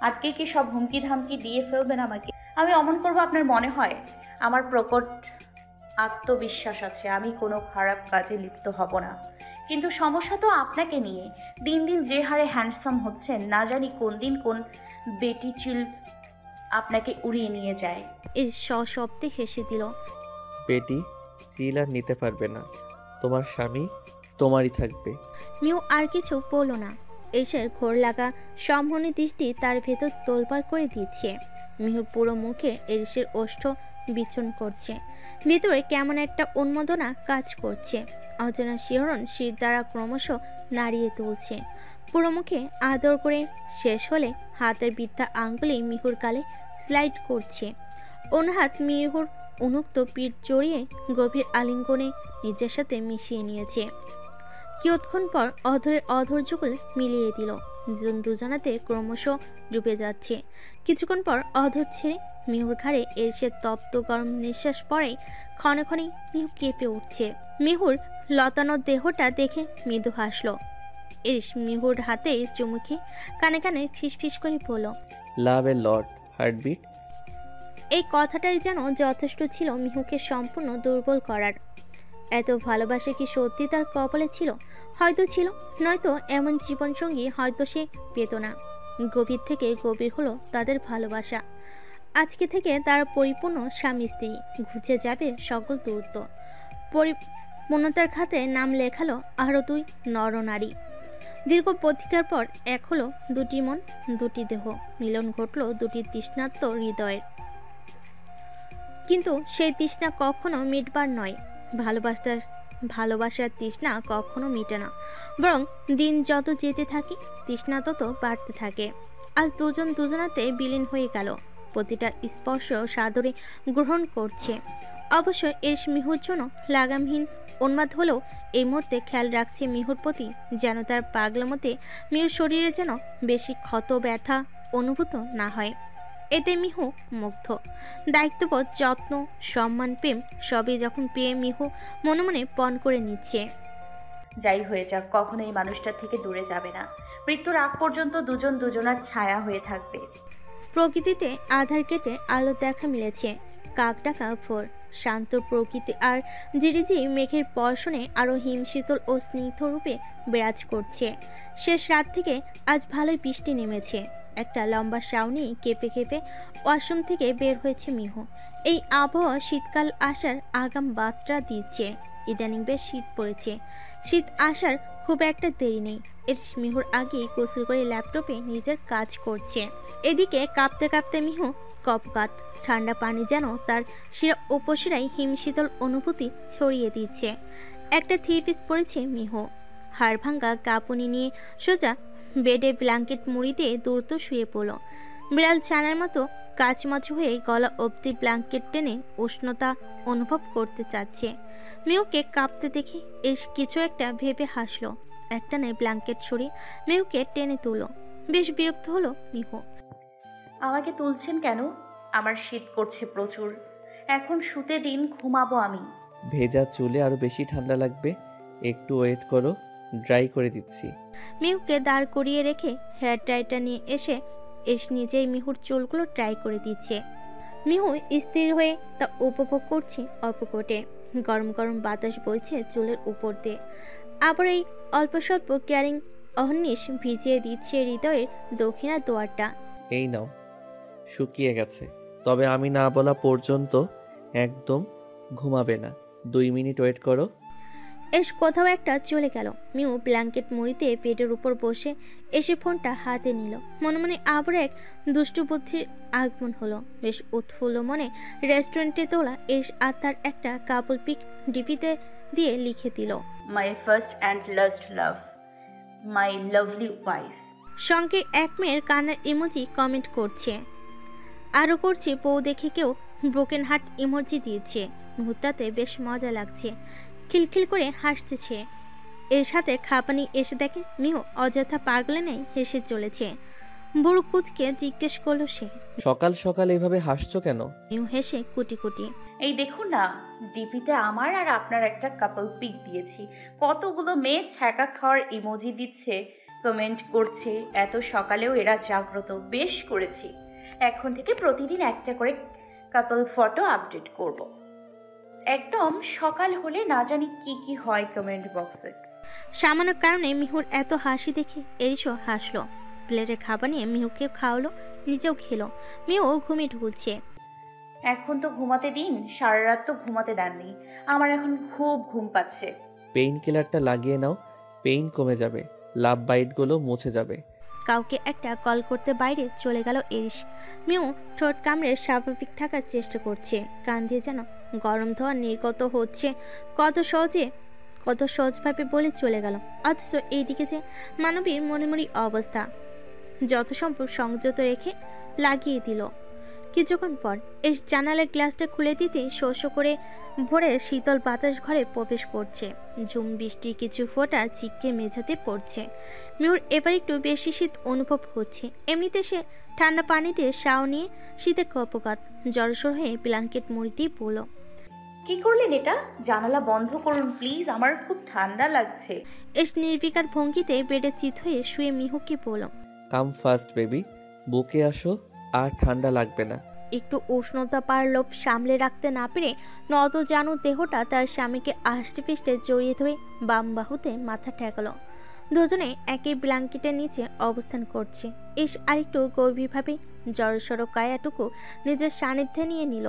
আজকে কি সব হুমকি ধামকি দিয়ে ফেলবেন আমাকে? আমি অমন করবো আপনার মনে হয়? আমার প্রকট আত্মবিশ্বাস আছে আমি কোনো খারাপ কাজে লিপ্ত হব না। কিন্তু সমস্যা তো আপনাকে নিয়ে। দিন দিন যে হারে হ্যান্ডসাম হচ্ছেন, না জানি কোন দিন কোন বেটি চিল আপনাকে উড়িয়ে নিয়ে যায়। এই সশব্দে হেসে দিল। বেটি চিল আর নিতে পারবে না। তোমার স্বামী তোমারই থাকবে। মিউ আর কিছু বলল না। এসের ঘোর লাগা সম্মোহনী দৃষ্টি তার ভেতর তোলপাড় করে দিচ্ছে। মিহুর পুরো মুখে এরিসের ওষ্ঠ বিচন করছে। ভিতরে কেমন একটা উন্মাদনা কাজ করছে। অজানা শিহরণ শীত দ্বারা ক্রমশ নাড়িয়ে তুলছে। পুরো মুখে আদর করে শেষ হলে হাতের বৃদ্ধা আঙ্গুলে মিহুর গালে স্লাইড করছে। অন্য হাত মিহুর উন্মুক্ত পিঠ জড়িয়ে গভীর আলিঙ্গনে নিজের সাথে মিশিয়ে নিয়েছে। কিয়ৎক্ষণ পর অধরের অধর যুগল মিলিয়ে দিল। দুজনাতে ক্রমশ ডুবে যাচ্ছে। কিছুক্ষণ পর অধর ছেড়ে মিহুর ঘাড়ে এসে তপ্ত গরম নিঃশ্বাস পড়ে ক্ষণে ক্ষণে মিহু কেঁপে উঠছে। মিহুর লতানো দেহটা দেখে মৃদু হাসল। এরিস মিহুর হাতে চুমুখে কানে কানে ফিসফিস করে বলল, লাভ এ লট হার্টবিট। এই কথাটাই যেন যথেষ্ট ছিল মিহুকে সম্পূর্ণ দুর্বল করার। এত ভালোবাসা কি সত্যি তার কপালে ছিল? হয়তো ছিল, নয়তো এমন জীবনসঙ্গী হয়তো সে পেত না। গভীর থেকে গভীর হলো তাদের ভালোবাসা। আজকে থেকে তারা পরিপূর্ণ স্বামী স্ত্রী। ঘুচে যাবে সকল দূরত্ব। পরিপূর্ণতার খাতে নাম লেখালো আরও দুই নরনারী। দীর্ঘ প্রতীক্ষার পর এক হলো দুটি মন, দুটি দেহ। মিলন ঘটল দুটি তৃষ্ণার্ত হৃদয়ের। কিন্তু সেই তৃষ্ণা কখনো মিটবার নয়। ভালোবাসার তৃষ্ণা কখনো মিটে না, বরং দিন যত যেতে থাকে তৃষ্ণা তত বাড়তে থাকে। আজ দুজন দুজনাতে বিলীন হয়ে গেল। প্রতিটা স্পর্শ সাদরে গ্রহণ করছে। অবশ্য এস মিহুর জন্য লাগামহীন উন্মাদ হলেও এই মুহূর্তে খেয়াল রাখছে মিহুর প্রতি, যেন তার পাগলামতে মিহুর শরীরে যেন বেশি ক্ষত ব্যথা অনুভূত না হয়। এতে মিহু মুগ্ধ। দায়িত্ববোধ, যত্ন, সম্মান, প্রেম সবই যখন পেয়ে মিহু মনে মনে পণ করে নিচ্ছে। যাই হয়ে যাক, কখনো এই মানুষটার থেকে দূরে যাবে না। মৃত্যুর আগ পর্যন্ত দুজন দুজনার ছায়া হয়ে থাকবে। প্রকৃতিতে আধার কেটে আলো দেখা মিলেছে। কাক ডাকা ভোর, শান্ত প্রকৃতি আর ঝিরিঝিরি মেঘের বর্ষণে আরও হিমশীতল ও স্নিগ্ধ রূপে বিরাজ করছে। শেষ রাত থেকে আজ ভালোই বৃষ্টি নেমেছে। একটা লম্বা শাওনি কেঁপে কেঁপে ওয়াশরুম থেকে বের হয়েছে মিহু। এই আবহাওয়া শীতকাল আসার আগাম বার্তা দিচ্ছে। ইদানিং বেশ শীত পড়েছে। শীত আসার খুব একটা দেরি নেই। এর মিহুর আগেই গোসল করে ল্যাপটপে নিজের কাজ করছে। এদিকে কাঁপতে কাঁপতে মিহু কপকাত। ঠান্ডা পানি যেন তার শিরা উপশিরায় হিমশীতল অনুভূতি ছড়িয়ে দিচ্ছে। একটা থ্রি পিস পরেছে মিহু। হাড় ভাঙ্গা কাঁপুনি নিয়ে সোজা বেডে ব্ল্যাঙ্কেট মুড়ি দিয়ে দ্রুত শুয়ে পড়ল। বিড়াল ছানার মতো কাচমচ হয়ে গলা অবধি ব্ল্যাঙ্কেট টেনে উষ্ণতা অনুভব করতে চাচ্ছে। মিহুকে কাঁপতে দেখে এস কিছু একটা ভেবে হাসলো। একটানে ব্ল্যাঙ্কেট সরিয়ে মিহুকে টেনে তুলো। বেশ বিরক্ত হলো মিহু। আমাকে তুলছেন কেন? আমার শীত করছে প্রচুর। এখন শুতে দিন, ঘুমাবো আমি। ভেজা চুলে আরো বেশি ঠান্ডা লাগবে। একটু ওয়েট করো, ড্রাই করে দিচ্ছি। মিহুকে দাঁড় করিয়ে রেখে হেয়ার ড্রাইটা নিয়ে এসে নিজেই মিহুর চুলগুলো ড্রাই করে দিচ্ছে। মিহু স্থির হয়ে তা উপভোগ করছে অপকটে। গরম গরম বাতাস বইছে চুলের উপর দিয়ে। আবার এই অল্প স্বল্প কেয়ারিং অহর্নিশ ভিজিয়ে দিচ্ছে হৃদয়ের দক্ষিণা দুয়ারটা। এই নাও, শুকিয়ে গেছে। তবে আমি না বলা পর্যন্ত একদম ঘুমাবে না। 2 মিনিট ওয়েট করো। এস কোথাও একটা চলে গেল। মিউ ব্ল্যাঙ্কেট মুড়িতে পেটের উপর বসে এসে ফোনটা হাতে নিল। মনে মনে আবার এক দুষ্টু বুদ্ধির আগমন হলো। বেশ উৎফুল্ল মনে রেস্টুরেন্টে তোলা এস আর তার একটা কাপল পিক ডিপিতে দিয়ে লিখে দিল, my first and last love, my lovely wife. সঙ্গে এক মেয়ের কান্নার ইমোজি কমেন্ট করছে। আরও করছে বউ দেখে কেউ ব্রোকেন হার্ট ইমোজি দিয়েছে। মুহূর্তে বেশ মজা লাগছে। খিলখিল করে হাসতেছে। এর সাথে খাপানি এসে দেখে মিহু অযথা পাগলে নেই হেসে চলেছে। বুড়ো কুচকে জিজ্ঞেস করলো সে। সকাল সকাল এভাবে হাসছো কেন? মিহু হেসে কুটি কুটি। এই দেখুন না, ডিপিতে আমার আর আপনার একটা কাপল পিক দিয়েছি। কতগুলো মেয়ে ছ্যাঁকা খাওয়ার ইমোজি দিচ্ছে। কমেন্ট করছে এত সকালেও এরা জাগ্রত। বেশ করেছি, এখন থেকে প্রতিদিন একটা করে কাপল ফটো আপডেট করব। একদম সকাল হলে না জানি কি কি হয় কমেন্ট বক্সে। সামান্য কারণে মিহুর এত হাসি দেখে এরিসও হাসলো। প্লেটে খাবার নিয়ে মিহুকে খাওয়ালো, নিজেও খেলো। মিহু ঘুমিয়ে ঢুলছে। এখন তো ঘুমাতে দিন, সারা রাত তো ঘুমাতে দেননি। আমার এখন খুব ঘুম পাচ্ছে। পেইন কিলারটা লাগিয়ে নাও, পেইন কমে যাবে, লাভ বাইটগুলো মুছে যাবে। কাউকে একটা কল করতে বাইরে চলে গেল এরিস। মিউ ঠোঁট কামড়ে স্বাভাবিক থাকার চেষ্টা করছে। কান দিয়ে যেন গরম ধোয়া নির্গত হচ্ছে। কত সহজভাবে বলে চলে গেল, অথচ এইদিকে যে মানবীর মনে মনে অবস্থা। যত সম্ভব সংযত রেখে লাগিয়ে দিল। কিছুক্ষণ পর এস জানালার গ্লাসটা খুলে দিতে শো শো করে ভোরের শীতল বাতাস ঘরে প্রবেশ করছে। ঝুম বৃষ্টি কিছু ফোঁটা চিক্কে মেঝাতে পড়ছে। মিউর এবার একটু বেশি শীত অনুভব হচ্ছে। এমনিতে সে ঠান্ডা পানি দিয়ে শাও নিয়ে শীতে কপকাত জড়সড় হয়ে ব্ল্যাঙ্কেট মুড়িতেই পড়ল। কি করলেন এটা? জানালা বন্ধ করুন প্লিজ, আমার খুব ঠান্ডা লাগছে। এস নির্বিকার ভঙ্গিতে বেডে চিত হয়ে শুয়ে মিহুকে বলল, কাম ফার্স্ট বেবি, বুকে আসো, আর ঠান্ডা লাগবে না। একটু উষ্ণতা পার লোভ সামলে রাখতে না পেরে নতজানু দেহটা তার স্বামীকে আষ্টে পিষ্টে জড়িয়ে ধরে বাম বাহুতে মাথা ঠেকালো। দুজনে একই ব্ল্যাঙ্কেটের নিচে অবস্থান করছে। এস আরেকটু গভীরভাবে জড়সড় কায়াটুকু নিজের সান্নিধ্যে নিয়ে নিল।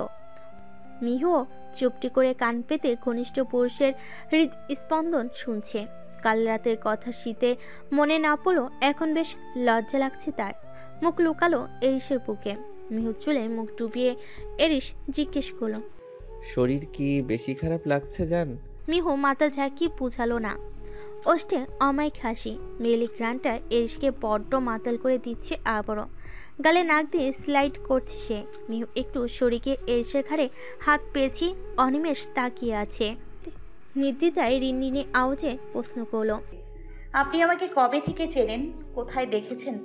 মিহুও চুপটি করে কান পেতে ঘনিষ্ঠ পুরুষের হৃদস্পন্দন শুনছে। কাল রাতের কথা শীতে মনে না পড়লো, এখন বেশ লজ্জা লাগছে তার। মুখ লুকালো এরিসের বুকে। মিহু চুলে মুখ ডুবিয়ে এরিস জিজ্ঞেস করলো, শরীর কি বেশি খারাপ লাগছে জান? মিহু মাথা ঝাঁকিয়ে বুঝালো না। ওষ্ঠে অমায়িক হাসি, মেয়েলি ঘ্রাণটা এরিসকে বড্ড মাতাল করে দিচ্ছে আবারও। গালে নাক দিয়ে স্লাইড করছে সে। মিহু একটু সরিকে এরিসের ঘাড়ে হাত পেয়েছি অনিমেষ তাকিয়ে আছে। নির্দ্বিধায় রিনরিনে আওয়াজে প্রশ্ন করলো, আপনি আমাকে কবে থেকে চেনেন? কোথায় দেখেছিলেন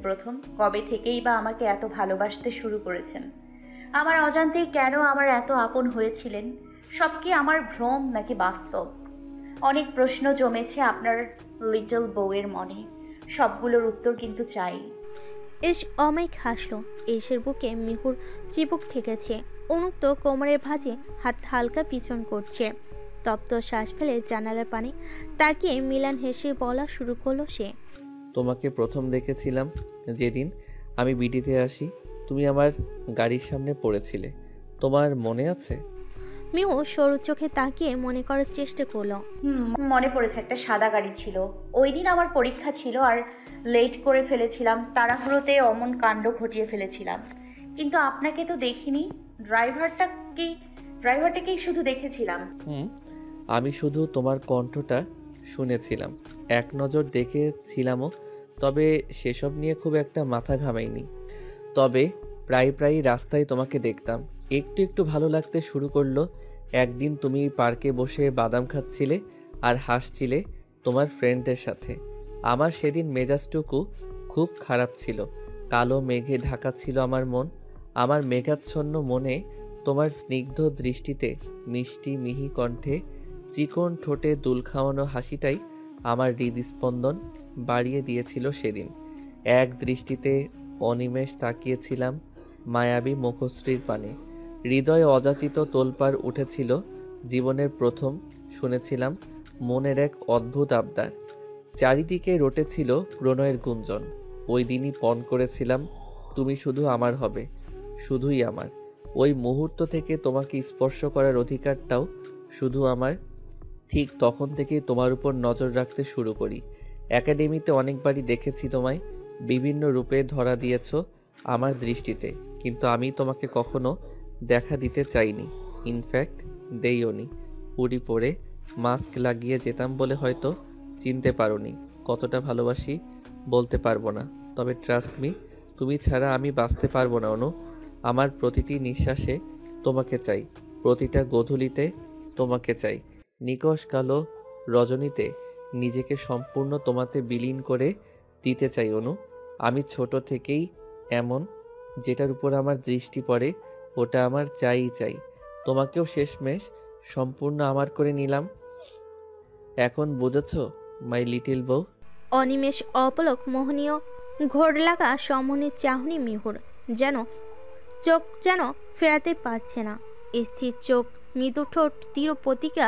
প্রথম? কবে থেকেই বা আমাকে এত ভালোবাসতে শুরু করেছেন? আমার অজান্তেই কেন আমার এত আপন হয়েছিলেন? সব কি আমার ভ্রম নাকি বাস্তব? অনেক প্রশ্ন জমেছে আপনার লিটল বউয়ের মনে, সবগুলোর উত্তর কিন্তু চাই। এস অমায়িক হাসলো। এসের বুকে মিহুর চিবুক ঠেকেছে। উন্মুক্ত কোমরের ভাঁজে হাত হালকা পিছন করছে। তপ্ত শ্বাস ফেলে জানালার পানে তাকিয়ে মিলান হেসে বলা শুরু করলো সে, তোমাকে প্রথম দেখেছিলাম যেদিন আমি বিডিতে আসি, তুমি আমার গাড়ির সামনে পড়েছিলে, তোমার মনে আছে? মিহু সরু চোখে তাকিয়ে মনে করার চেষ্টা করলো। মনে পড়েছে, একটা সাদা গাড়ি ছিল। ওই দিন আমার পরীক্ষা ছিল আর লেট করে ফেলেছিলাম, তাড়াহুড়োতে অমন কাণ্ড ঘটিয়ে ফেলেছিলাম। কিন্তু আপনাকে তো দেখিনি, ড্রাইভারটাকেই শুধু দেখেছিলাম। আমি শুধু তোমার কণ্ঠটা শুনেছিলাম, এক নজর দেখেছিলামও, তবে সেসব নিয়ে খুব একটা মাথা ঘামাইনি। তবে প্রায় রাস্তায় তোমাকে দেখতাম, একটু একটু ভালো লাগতে শুরু করলো। একদিন তুমি পার্কে বসে বাদাম খাচ্ছিলে আর হাসছিলে তোমার ফ্রেন্ডদের সাথে। আমার সেদিন মেজাজটুকু খুব খারাপ ছিল, কালো মেঘে ঢাকা ছিল আমার মন। আমার মেঘাচ্ছন্ন মনে তোমার স্নিগ্ধ দৃষ্টিতে, মিষ্টি মিহি কণ্ঠে, চিকন ঠোঁটে দুল খাওয়ানো হাসিটাই আমার হৃদস্পন্দন বাড়িয়ে দিয়েছিল সেদিন। এক দৃষ্টিতে অনিমেষ তাকিয়েছিলাম মায়াবী মুখশ্রীর পানে। হৃদয়ে অযাচিত তোলপাড় উঠেছিল। জীবনের প্রথম শুনেছিলাম মনের এক অদ্ভুত আবদার। চারিদিকে রটেছিল প্রণয়ের গুঞ্জন। ওই দিনই পণ করেছিলাম তুমি শুধু আমার হবে, শুধুই আমার। ওই মুহূর্ত থেকে তোমাকে স্পর্শ করার অধিকারটাও শুধু আমার। ঠিক তখন থেকেই তোমার উপর নজর রাখতে শুরু করি। একাডেমিতে অনেকবারই দেখেছি তোমায়, বিভিন্ন রূপে ধরা দিয়েছ আমার দৃষ্টিতে, কিন্তু আমি তোমাকে কখনো দেখা দিতে চাইনি। ইনফ্যাক্ট দেইওনি। পুরি পরে মাস্ক লাগিয়ে যেতাম বলে হয়তো চিনতে পারোনি। কতটা ভালোবাসি বলতে পারবো না, তবে ট্রাস্ট মি, তুমি ছাড়া আমি বাঁচতে পারবো না অনু। আমার প্রতিটি নিঃশ্বাসে তোমাকে চাই, প্রতিটা গোধূলিতে তোমাকে চাই। নিকষ কালো রজনীতে নিজেকে সম্পূর্ণ তোমাতে বিলীন করে দিতে চাই অনু। আমি ছোট থেকেই এমন, যেটার উপর আমার দৃষ্টি পড়ে ওটা আমার চাই। তোমাকেও শেষমেশ সম্পূর্ণ আমার করে নিলাম। এখন বুঝেছো? মাই লিটিল বউ। অনিমেষ অপলক মোহনীয় ঘোর লাগা সমনের চাহনি মিহুর চোখ যেন ফেরাতে পারছে না। স্থির চোখ, মৃদু ঠোঁট, তীর প্রতিকা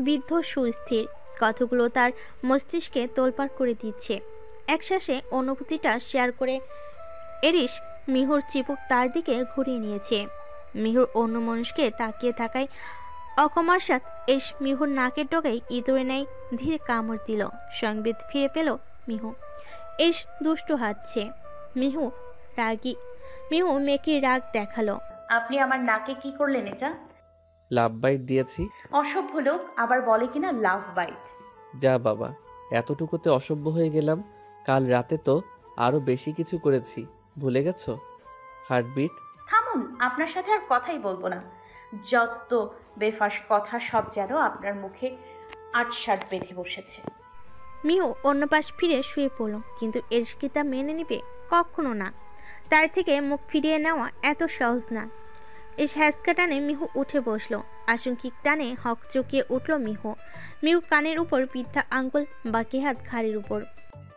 বিদ্ধ সুস্থির কথাগুলো তার মস্তিষ্কে তোলপাড় করে দিচ্ছে। একশ্বাসে অনুভূতিটা শেয়ার করে এরিস মিহুর চিবুক তার দিকে ঘুরিয়ে নিয়েছে। মিহুর অন্য মানুষকে তাকিয়ে থাকায় অকমার এস মিহুর নাকের ডগায় ইঁদুরে নেয় ধীরে কামড় দিল। সংবেদ ফিরে পেল মিহু। এস দুষ্টু হাতছে। মিহু মেয়েকে রাগ দেখালো। আপনি আমার নাকে কি করলেন এটা? লাভ বাইট দিয়েছি। অসভ্য লোক, আবার বলে কিনা লাভ বাইট। যা বাবা, এতটুকুতে অসভ্য হয়ে গেলাম? কাল রাতে তো আরো বেশি কিছু করেছি, ভুলে গেছো? হার্টবিট। থামুন, আপনার সাথে আর কথাই বলবো না। যত বেফাস কথা সব যেন আপনার মুখে আটসাট বেঁধে বসেছে। মিহু অন্য পাশ ফিরে শুয়ে পড়ল, কিন্তু এরিস কি তা মেনে নিবে? কখনো না। তার থেকে মুখ ফিরিয়ে নেওয়া এত সহজ না। এস হ্যাসকা টানে মিহু উঠে বসলো। আশঙ্কিক টানে হক চকিয়ে উঠল মিহু। মিহু কানের উপর বৃদ্ধা আঙ্গুল, বাকি হাত ঘাড়ির উপর।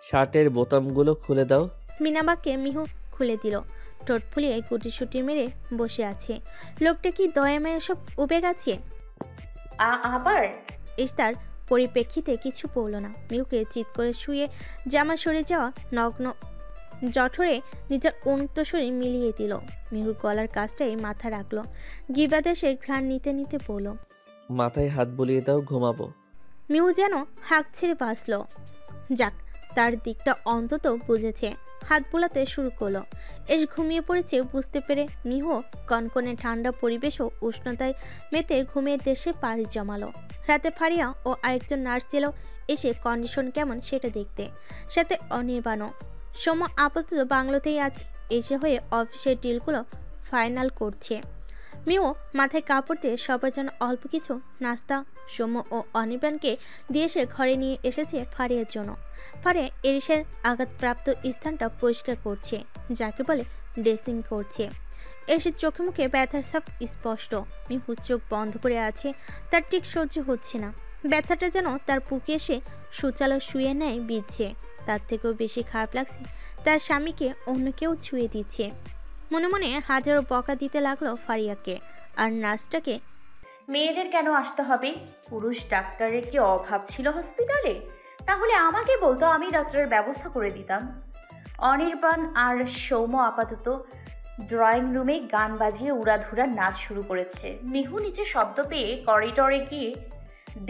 শার্টের বোতামগুলো খুলে দাও। মিনাবাকে মিহু খুলে দিল। ঠোঁট ফুলিয়ে গুটিসুটি মেরে বসে আছে। লোকটা কি দয়া মায়া সব উবে গেছে? আবার এস তার পরিপ্রেক্ষিতে কিছু পড়ল না। মিহুকে চিৎ করে শুয়ে জামা সরে যাওয়া নগ্ন জঠরে নিজের উন্নত শরীর মিলিয়ে দিল। মিহুর গলার কাছটাই মাথা রাখলো। গিবাদেশে ঘ্রাণ নিতে নিতে পড়ল। মাথায় হাত বুলিয়ে দাও, ঘুমাবো। মিহু যেন হাঁক ছেড়ে বাঁচল। যাক, তার দিকটা অন্তত বুঝেছে। হাত বোলাতে শুরু করলো। এস ঘুমিয়ে পড়েছে বুঝতে পেরে মিহু কনকনে ঠান্ডা পরিবেশ ও উষ্ণতায় মেতে ঘুমিয়ে দেশে পাড়ি জমালো। রাতে ফারিয়া ও আরেকজন নার্স ছিল এসে কন্ডিশন কেমন সেটা দেখতে, সাথে অনির্বাণও। সোম আপাতত বাংলোতেই আছে, এসে হয়ে অফিসের ডিলগুলো ফাইনাল করছে। মিহু মাথায় কাপড় দিয়ে সবার জন্য অল্প কিছু নাস্তা সৌম্য ও অনির্বাণকে দিয়ে সে ঘরে নিয়ে এসেছে ফারিয়ার জন্য। ফারিয়া এরিসের আঘাতপ্রাপ্ত স্থানটা পরিষ্কার করছে, যাকে বলে ড্রেসিং করছে। এরিসের চোখে মুখে ব্যথার সাপ স্পষ্ট। মিহু চোখ বন্ধ করে আছে, তার ঠিক সহ্য হচ্ছে না। ব্যথাটা যেন তার বুকে এসে সুচালো শুয়ে নেয় বিচ্ছে। তার থেকেও বেশি খারাপ লাগছে তার স্বামীকে অন্য কেউ ছুঁয়ে দিচ্ছে। মনে মনে হাজারো বকা দিতে লাগলো ফারিয়াকে আর নার্সটাকে। মেয়েদের কেন আসতে হবে? পুরুষ ডাক্তারের কি অভাব ছিল হসপিটালে? তাহলে আমাকে বলতো, আমি ডাক্তারের ব্যবস্থা করে দিতাম। অনির্বাণ আর সৌম্য আপাতত ড্রয়িং রুমে গান বাজিয়ে উড়াধুরা নাচ শুরু করেছে। মিহু নিচে শব্দ পেয়ে করিডোরে গিয়ে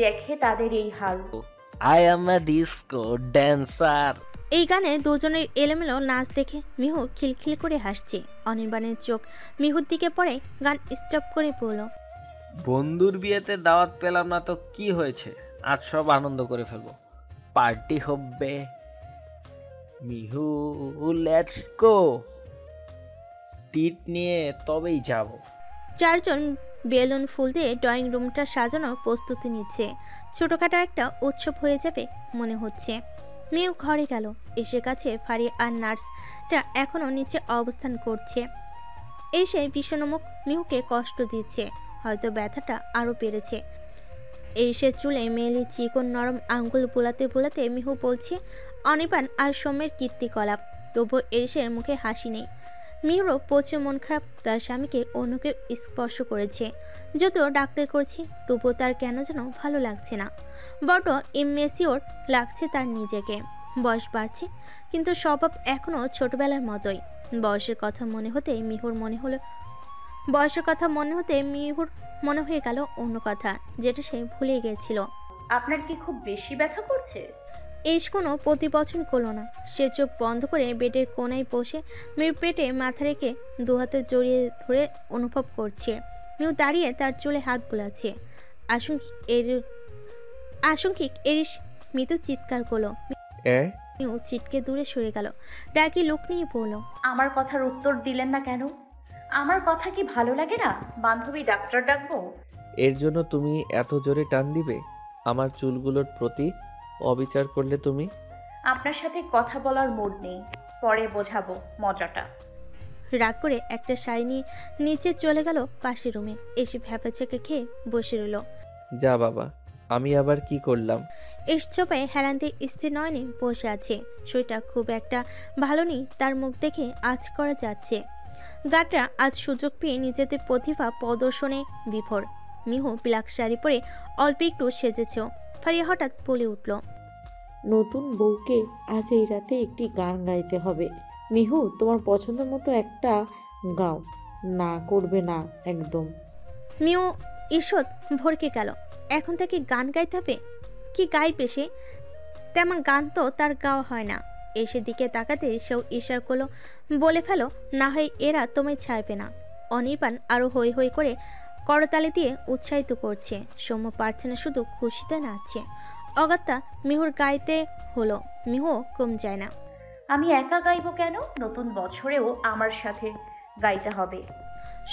দেখে তাদের এই হাল। I am a disco dancer. এই গানে দুজনের এলোমেলো নাচ দেখে মিহু খিলখিল করে হাসছে। অনির্বাণের চোখ মিহুর দিকে পড়ে গান স্টপ করে বলল, বন্ধুর বিয়েতে দাওয়াত পেলাম না তো কি হয়েছে, আজ সব আনন্দ করে ফেলবো, পার্টি হবে। মিহু লেটস গো, টিট নিয়ে তবেই যাব। চারজন বেলুন ফুল দিয়ে ড্রয়িং রুমটা সাজানোর প্রস্তুতি নিচ্ছে। ছোটখাটো একটা উৎসব হয়ে যাবে মনে হচ্ছে। মিহু ঘরে গেল। এসে কাছে ফারি আর নার্সটা এখনও নিচে অবস্থান করছে। এসে বিষণ্ণমুখ মিহুকে কষ্ট দিচ্ছে, হয়তো ব্যথাটা আরও বেড়েছে। এসে চুলে মেলি চিকন নরম আঙ্গুল বোলাতে বোলাতে মিহু বলছে অনির্বাণ আর সৌম্যের কীর্তিকলাপ। তবু এসের মুখে হাসি নেই। মিহুরও প্রচুর মন খারাপ, তার স্বামীকে অন্যকে স্পর্শ করেছে। যদিও ডাক্তার করছে, তবুও তার কেন যেন ভালো লাগছে না। বড় ইমেচিওর লাগছে তার নিজেকে। বয়স বাড়ছে, কিন্তু স্বভাব এখনও ছোটবেলার মতোই। বয়সের কথা মনে হতে মিহুর মনে হয়ে গেল অন্য কথা, যেটা সে ভুলে গিয়েছিল। আপনার কি খুব বেশি ব্যথা করছে? এস কোনো প্রতিবচন করল না। সে চোখ বন্ধ করে বেডের কোনায় বসে মেয়ের পেটে মাথা রেখে দুহাতে জড়িয়ে ধরে অনুভব করছে। মিহু দাঁড়িয়ে তার চুলে হাত বোলাচ্ছে। আশঙ্কিক এরিস মৃদু চিৎকার করলো। মিহু চিটকে দূরে সরে গেল। ডাকি লোক নিয়ে পড়ল, আমার কথার উত্তর দিলেন না কেন? আমার কথা কি ভালো লাগে না? বান্ধবী ডাক্তার ডাকবো? এর জন্য তুমি এত জোরে টান দিবে? আমার চুলগুলোর প্রতি অবিচার করলে তুমি। আপনার সাথে কথা বলার মুড নেই, পরে বোঝাবো মজাটা। রাগ করে একটা শাড়ি নিয়ে নিচে চলে গেল পাশের রুমে। এসে ভ্যাপাচাকে খেয়ে বসে রইল। যা বাবা, আমি আবার কি করলাম? চোপে হেলান দিয়ে স্থির নয়নে বসে আছে। শরীরটা খুব একটা ভালো নেই, তার মুখ দেখে আজ করা যাচ্ছে। গাটরা আজ সুযোগ পেয়ে নিজেদের প্রতিভা প্রদর্শনে বিভোর। মিহু ব্ল্যাক শাড়ি পরে অল্প একটু সেজেছে। ফারিয়া হঠাৎ বলে উঠল, নতুন বউকে আজ এই রাতে একটি গান গাইতে হবে। মিহু, তোমার পছন্দ মতো একটা গাও। না করবে না একদম। মিউ ঈষৎ ভরকে গেল। এখন তাকে গান গাইতে হবে? কি গাইবে সে? তেমন গান তো তার গাওয়া হয় না। এসে দিকে তাকাতে সেও ইশারা করলো, বলে ফেলো, না হয় এরা তোমায় ছাড়বে না। অনির্বাণ আরো হই হই করে করতালি দিয়ে উৎসাহিত করছে। সৌম্য পারছে না, শুধু খুশিতে নাচছে। অগত্যা মিহুর গাইতে হলো, মিহুও কম যায় না। আমি একা গাইবো কেন? নতুন বছরেও আমার সাথে গাইতে হবে।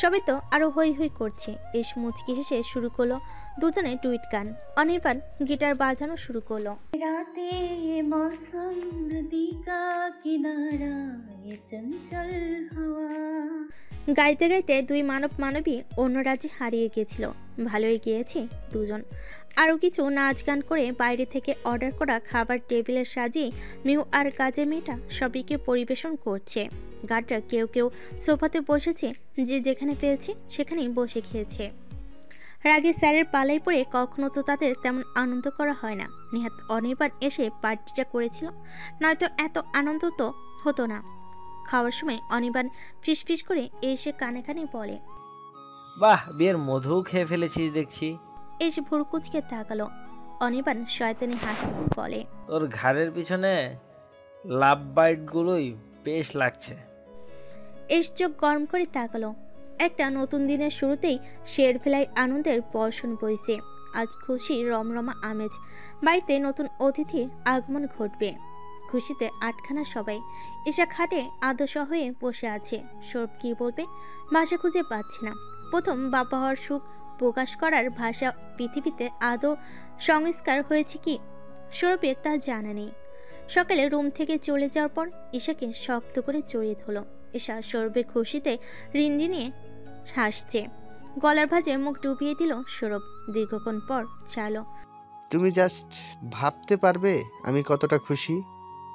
সবে তো আরো হই হই করছে। এস মুচকি হেসে শুরু করলো দুজনে ডুইট গান। অনির্বাণ গিটার বাজানো শুরু করলো। রাতে মৌসম নদী কা কিনারা ये चंचल हवा। গাইতে গাইতে দুই মানব মানবী অন্য রাজ্যে হারিয়ে গিয়েছিল। ভালোই গিয়েছে দুজন। আরও কিছু নাচ গান করে বাইরে থেকে অর্ডার করা খাবার টেবিলে সাজিয়ে মিহু আর কাজের মেয়েটা সবাইকে পরিবেশন করছে। গার্ডরা কেউ কেউ সোফাতে বসেছে, যে যেখানে পেয়েছে সেখানেই বসে খেয়েছে। রাগে স্যারের পালাই পড়ে কখনো তো তাদের তেমন আনন্দ করা হয় না। নেহাত অনির্বাণ এসে পার্টিটা করেছিল, নয়তো এত আনন্দ তো হতো না। খাওয়ার সময় অনির্বাণ ফিসফিস করে এসে কানে কানে বলে, বাহ, বিয়ের মধু খেয়ে ফেলেছিস দেখছি। এসে ভুরকুচকে তাকালো। অনির্বাণ শয়তানি হাসি বলে, তোর ঘাড়ের পিছনে লাভ বাইটগুলোই বেশ লাগছে। এস চোখ গরম করে তাকালো। একটা নতুন দিনের শুরুতেই শের ফেলায় আনন্দের বর্ষণ বইছে। আজ খুশি রমরমা আমেজ। বাড়িতে নতুন অতিথির আগমন ঘটবে। খুশিতে আটখানা সবাই। এসা খাটে আদর্শ হয়ে বসে আছে। সৌরভ কি বলবে, ভাষা খুঁজে পাচ্ছে না। প্রথম বাবা হওয়ার সুখ প্রকাশ করার ভাষা পৃথিবীতে আদৌ সংস্কার হয়েছে কি সৌরভের তা জানা নেই। সকালে রুম থেকে চলে যাওয়ার পর ঈশাকে শক্ত করে জড়িয়ে ধরল। ঈশা সৌরভের খুশিতে রিনরিনিয়ে হাসছে। গলার ভাঁজে মুখ ডুবিয়ে দিল সৌরভ। দীর্ঘক্ষণ পর চালো, তুমি জাস্ট ভাবতে পারবে আমি কতটা খুশি।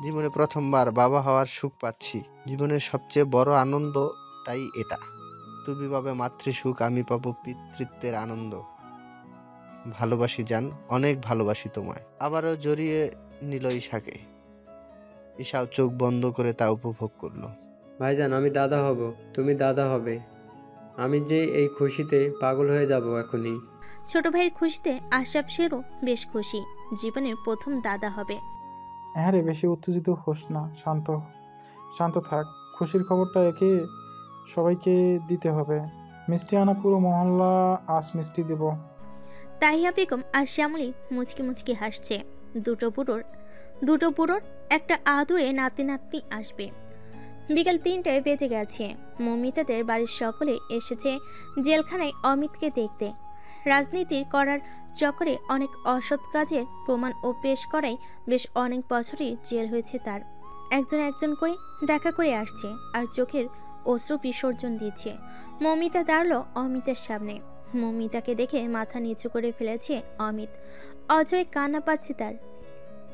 জীবনে প্রথমবার বাবা হওয়ার সুখ পাচ্ছি। জীবনের সবচেয়ে বড় আনন্দটাই এটা। তুমি পাবে মাতৃসুখ, আমি পাবো পিতৃত্বের আনন্দ। ভালোবাসি জান, অনেক ভালোবাসি তোমায়। আবারও জড়িয়ে নিল ঈশাকে। ঈশাও চোখ বন্ধ করে তা উপভোগ করলো। ভাইজান, আমি দাদা হব, তুমি দাদা হবে। আমি যে এই খুশিতে পাগল হয়ে যাব এখনই। ছোট ভাইয়ের খুশিতে আশরাফ শেরও বেশ খুশি। জীবনের প্রথম দাদা হবে। হ্যাঁ রে, বেশি উত্তেজিত হোস না, শান্ত শান্ত থাক। খুশির খবরটা একে সবাইকে দিতে হবে। মিষ্টি আনা পুরো মহল্লা আজ মিষ্টি দেব। তাহিয়া বেগম আর শ্যামলী মুচকি মুচকি হাসছে। দুটো বুড়োর একটা আদুরে নাতি নাতনি আসবে। বিকেল 3টায় বেজে গেছে। মমিতাদের বাড়ির সকলে এসেছে জেলখানায় অমিতকে দেখতে। রাজনীতি করার চক্করে অনেক অসৎ কাজের প্রমাণ ও পেশ করায় বেশ অনেক বছরই জেল হয়েছে তার। একজন একজন করে দেখা করে আসছে আর চোখের অশ্রু বিসর্জন দিচ্ছে। মমিতা দাঁড়ালো অমিতের সামনে। মমিতাকে দেখে মাথা নিচু করে ফেলেছে অমিত। অজয় কান্না পাচ্ছে তার।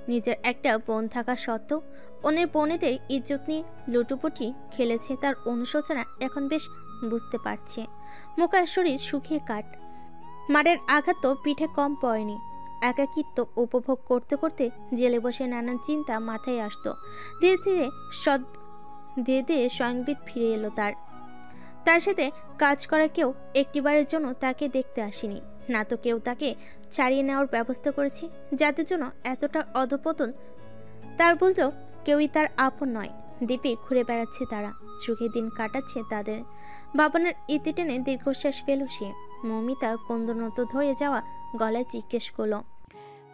নিজের একটা বোন থাকা সত্ত্বেও অন্যের বোনেদের ইজ্জত নিয়ে লুটুপুটি খেলেছে তার অনুশোচনা এখন বেশ বুঝতে পারছে। মুখার শরীর শুকিয়ে কাট। মারের আঘাত তো পিঠে কম পড়েনি। একাকিত্ব উপভোগ করতে করতে জেলে বসে নানান চিন্তা মাথায় আসতো। ধীরে ধীরে স্বয়ংবিদ ফিরে এলো তার সাথে কাজ করা কেউ একটিবারের জন্য তাকে দেখতে আসেনি। না তো কেউ তাকে ছাড়িয়ে নেওয়ার ব্যবস্থা করেছে। যাদের জন্য এতটা অধপতন তার বুঝলো কেউই তার আপন নয়। দ্বীপে ঘুরে বেড়াচ্ছে তারা, সুখে দিন কাটাচ্ছে তাদের। বাবনের ইতি টেনে দীর্ঘশ্বাস পেল সে। মমিতা কন্দনত ধরে যাওয়া গলায় জিজ্ঞেস করলো,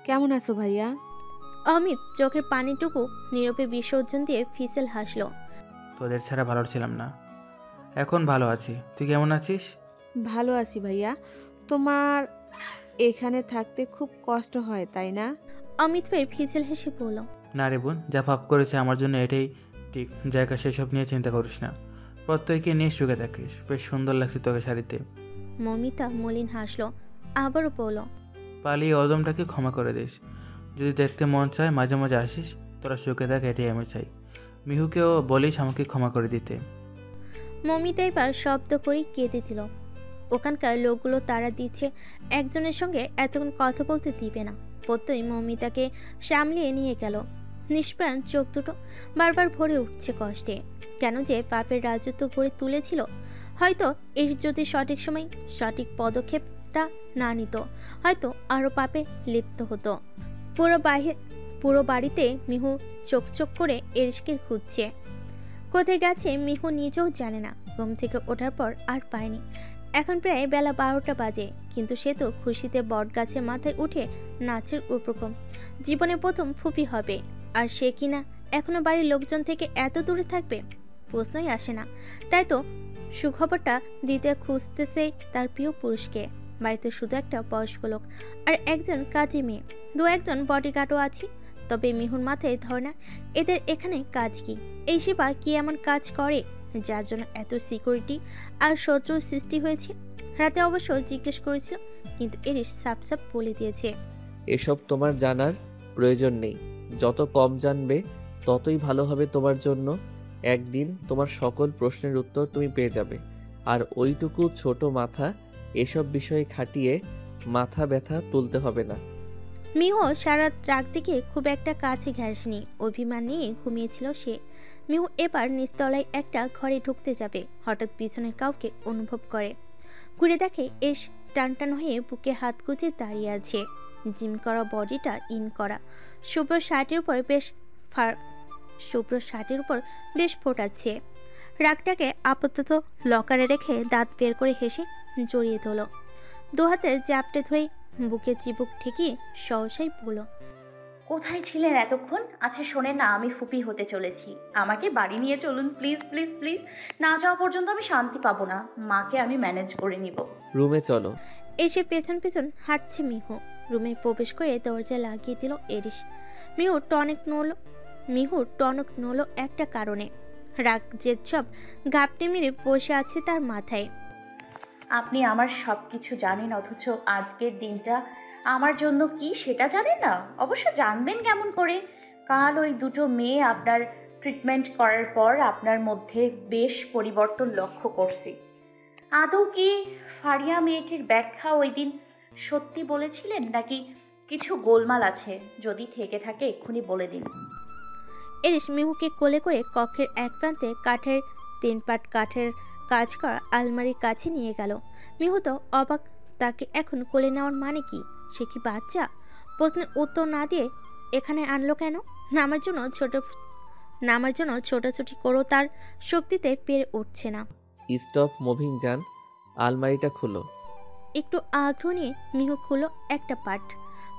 কেমন আছো ভাইয়া? অমিত চোখের পানিটুকু নীরবে বিসর্জন দিয়ে ফিসেল হাসলো। তোদের ছাড়া ভালো ছিলাম না, এখন ভালো আছি। তুই কেমন আছিস? ভালো আছি ভাইয়া। তোমার এখানে থাকতে খুব কষ্ট হয় তাই না? অমিত ভাই ফিসেল হেসে বলল, না রে বোন, যা ভাব করেছে আমার জন্য এটাই ঠিক জায়গা। সেসব নিয়ে চিন্তা করিস না। প্রত্যেককে নিয়ে সুখে থাকিস। বেশ সুন্দর লাগছে তোকে শাড়িতে। মমিতা মলিন হাসলো। আবারও বলল, পালিয়ে অদমটাকে ক্ষমা করে দিস। যদি দেখতে মন চায় মাঝে মাঝে আসিস, তোরা সুখে থাক, এটাই আমি চাই। মিহুকেও বলিস আমাকে ক্ষমা করে দিতে। মমিতা এবার শব্দ করে কেঁদে দিল। ওখানকার লোকগুলো তারা দিচ্ছে একজনের সঙ্গে এতক্ষণ কথা বলতে দিবে না। প্রত্যই মমিতাকে সামলিয়ে নিয়ে গেল। নিষ্প্রাণ চোখ দুটো বারবার ভরে উঠছে কষ্টে। কেন যে পাপের রাজত্ব ভরে তুলেছিল। হয়তো এর যদি সঠিক সময় সঠিক পদক্ষেপটা না নিত, হয়তো আরও পাপে লিপ্ত হতো। পুরো বাড়িতে মিহু চোখ চোখ করে এরিশকে খুঁজছে। কোথায় গেছে মিহু নিজেও জানে না। ঘুম থেকে ওঠার পর আর পায়নি। এখন প্রায় বেলা 12টা বাজে, কিন্তু সে তো খুশিতে বট গাছের মাথায় উঠে নাচের উপক্রম। জীবনে প্রথম ফুপি হবে, আর সে কিনা এখনো বাড়ির লোকজন থেকে এত দূরে থাকবে, প্রশ্নই আসে না। তাই তো সুখবরটা দিতে খুঁজতেছে তার প্রিয় পুরুষকে। বাড়িতে শুধু একটা বয়স্ক লোক আর একজন কাজী মেয়ে, দু একজন বডিগার্ডও আছে। তবে মিহুর মাথায় ধরে না এদের এখানে কাজ কি, এই সেবা কি এমন কাজ করে যার জন্য এত সিকিউরিটি আর শত্রুর সৃষ্টি হয়েছে। রাতে অবশ্য জিজ্ঞেস করেছিল, কিন্তু এরিশ সাফ সাফ বলে দিয়েছে, এসব তোমার জানার প্রয়োজন নেই। যত কম জানবে ততই ভালো হবে তোমার জন্য। একদিন তোমার সকল প্রশ্নের উত্তর তুমি পেয়ে যাবে। আর ওইটুকু ছোট মাথা এসব বিষয়ে খাটিয়ে মাথা ব্যথা তুলতে হবে না। মিহু সারা রাত থেকে খুব একটা কাছে ঘাসনি, অভিমান নিয়ে ঘুমিয়েছিল সে। মিহু এবার নিচতলায় একটা ঘরে ঢুকতে যাবে, হঠাৎ পিছনে কাউকে অনুভব করে। ঘুরে দেখে এস টানটান হয়ে বুকে হাত গুজে দাঁড়িয়ে আছে। জিম করা বডিটা ইন করা, শুভ্র শার্টের উপর বেশ ফোটাচ্ছে। রাগটাকে আপাতত লকারে রেখে দাঁত বের করে হেসে জড়িয়ে তোলো। দু হাতে জাপটে ধরে বুকে চিবুক ঠেকিয়ে সহসাই বলল, কোথায় ছিলেন এতক্ষণ? আচ্ছা শোনেন না, আমি ফুপি হতে চলেছি। আমাকে বাড়ি নিয়ে চলুন প্লিজ প্লিজ প্লিজ। না যাওয়া পর্যন্ত আমি শান্তি পাবো না। মাকে আমি ম্যানেজ করে নিব। রুমে চলো। এসে পেছন পেছন হাঁটছে মিহু। রুমে প্রবেশ করে দরজা লাগিয়ে দিল এরিশ। মিহুর টনক নড়ল একটা কারণে। রাগ জেদ সব ঘাপটে মেরে বসে আছে তার মাথায়। আপনি আমার সব কিছু জানেন, অথচ আজকের দিনটা আমার জন্য কি সেটা জানেন না? অবশ্য জানবেন কেমন করে? কাল ওই দুটো মেয়ে আপনার ট্রিটমেন্ট করার পর আপনার মধ্যে বেশ পরিবর্তন লক্ষ্য করছি। আদৌ কি ফারিয়া মেয়েটির ব্যাখ্যা ওই দিন সত্যি বলেছিলেন, নাকি কিছু গোলমাল আছে? যদি থেকে থাকে এক্ষুনি বলে দিন। এরিশ মিহুকে কোলে করে কক্ষের এক প্রান্তে কাঠের 3 পাট কাঠের কাজ করা আলমারির কাছে নিয়ে গেল। মিহু তো অবাক, তাকে এখন কোলে নেওয়ার মানে কি? সে কি বাচ্চা? প্রশ্নের উত্তর না দিয়ে এখানে আনলো কেন? নামার জন্য ছোটাছুটি করো তার শক্তিতে পেরে উঠছে না। স্টপ মুভিং যান, আলমারিটা খুলো। একটু আগ্রহ নিয়ে মিহু খুলল একটা পাট,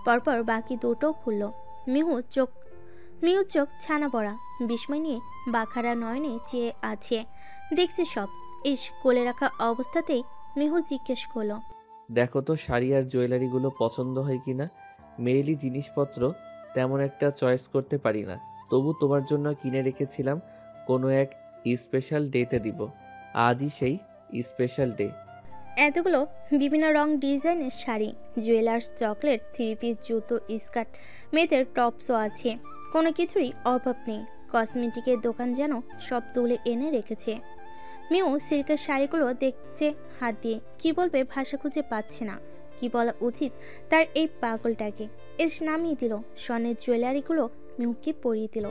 পরপর বাকি দুটোও খুলল। মিহুর চোখ ছানা পড়া, বিস্ময় নিয়ে বাখারা নয়নে চেয়ে আছে। দেখছে সব। কোলে রাখা অবস্থাতেই মিহু জিজ্ঞেস করলো, দেখো তো শাড়ি আর জুয়েলারিগুলো পছন্দ হয় কিনা। মেয়েলি জিনিসপত্র তেমন একটা চয়েস করতে পারি না, তবু তোমার জন্য কিনে রেখেছিলাম। কোনো এক স্পেশাল ডেতে দিব। আজই সেই স্পেশাল ডে। এতগুলো বিভিন্ন রং ডিজাইনের শাড়ি, জুয়েলার্স, চকলেট, 3 পিস, জুতো, স্কার্ট, মেয়েদের টপসও আছে। কোনো কিছুরই অভাব নেই। কসমেটিকের দোকান যেন সব তুলে এনে রেখেছে। মিহু সিল্কের শাড়িগুলো দেখছে হাত দিয়ে। কি বলবে ভাষা খুঁজে পাচ্ছে না। কি বলা উচিত তার এই পাগলটাকে। এর নামিয়ে দিল স্বর্ণের জুয়েলারিগুলো, মিহুকে পরিয়ে দিল।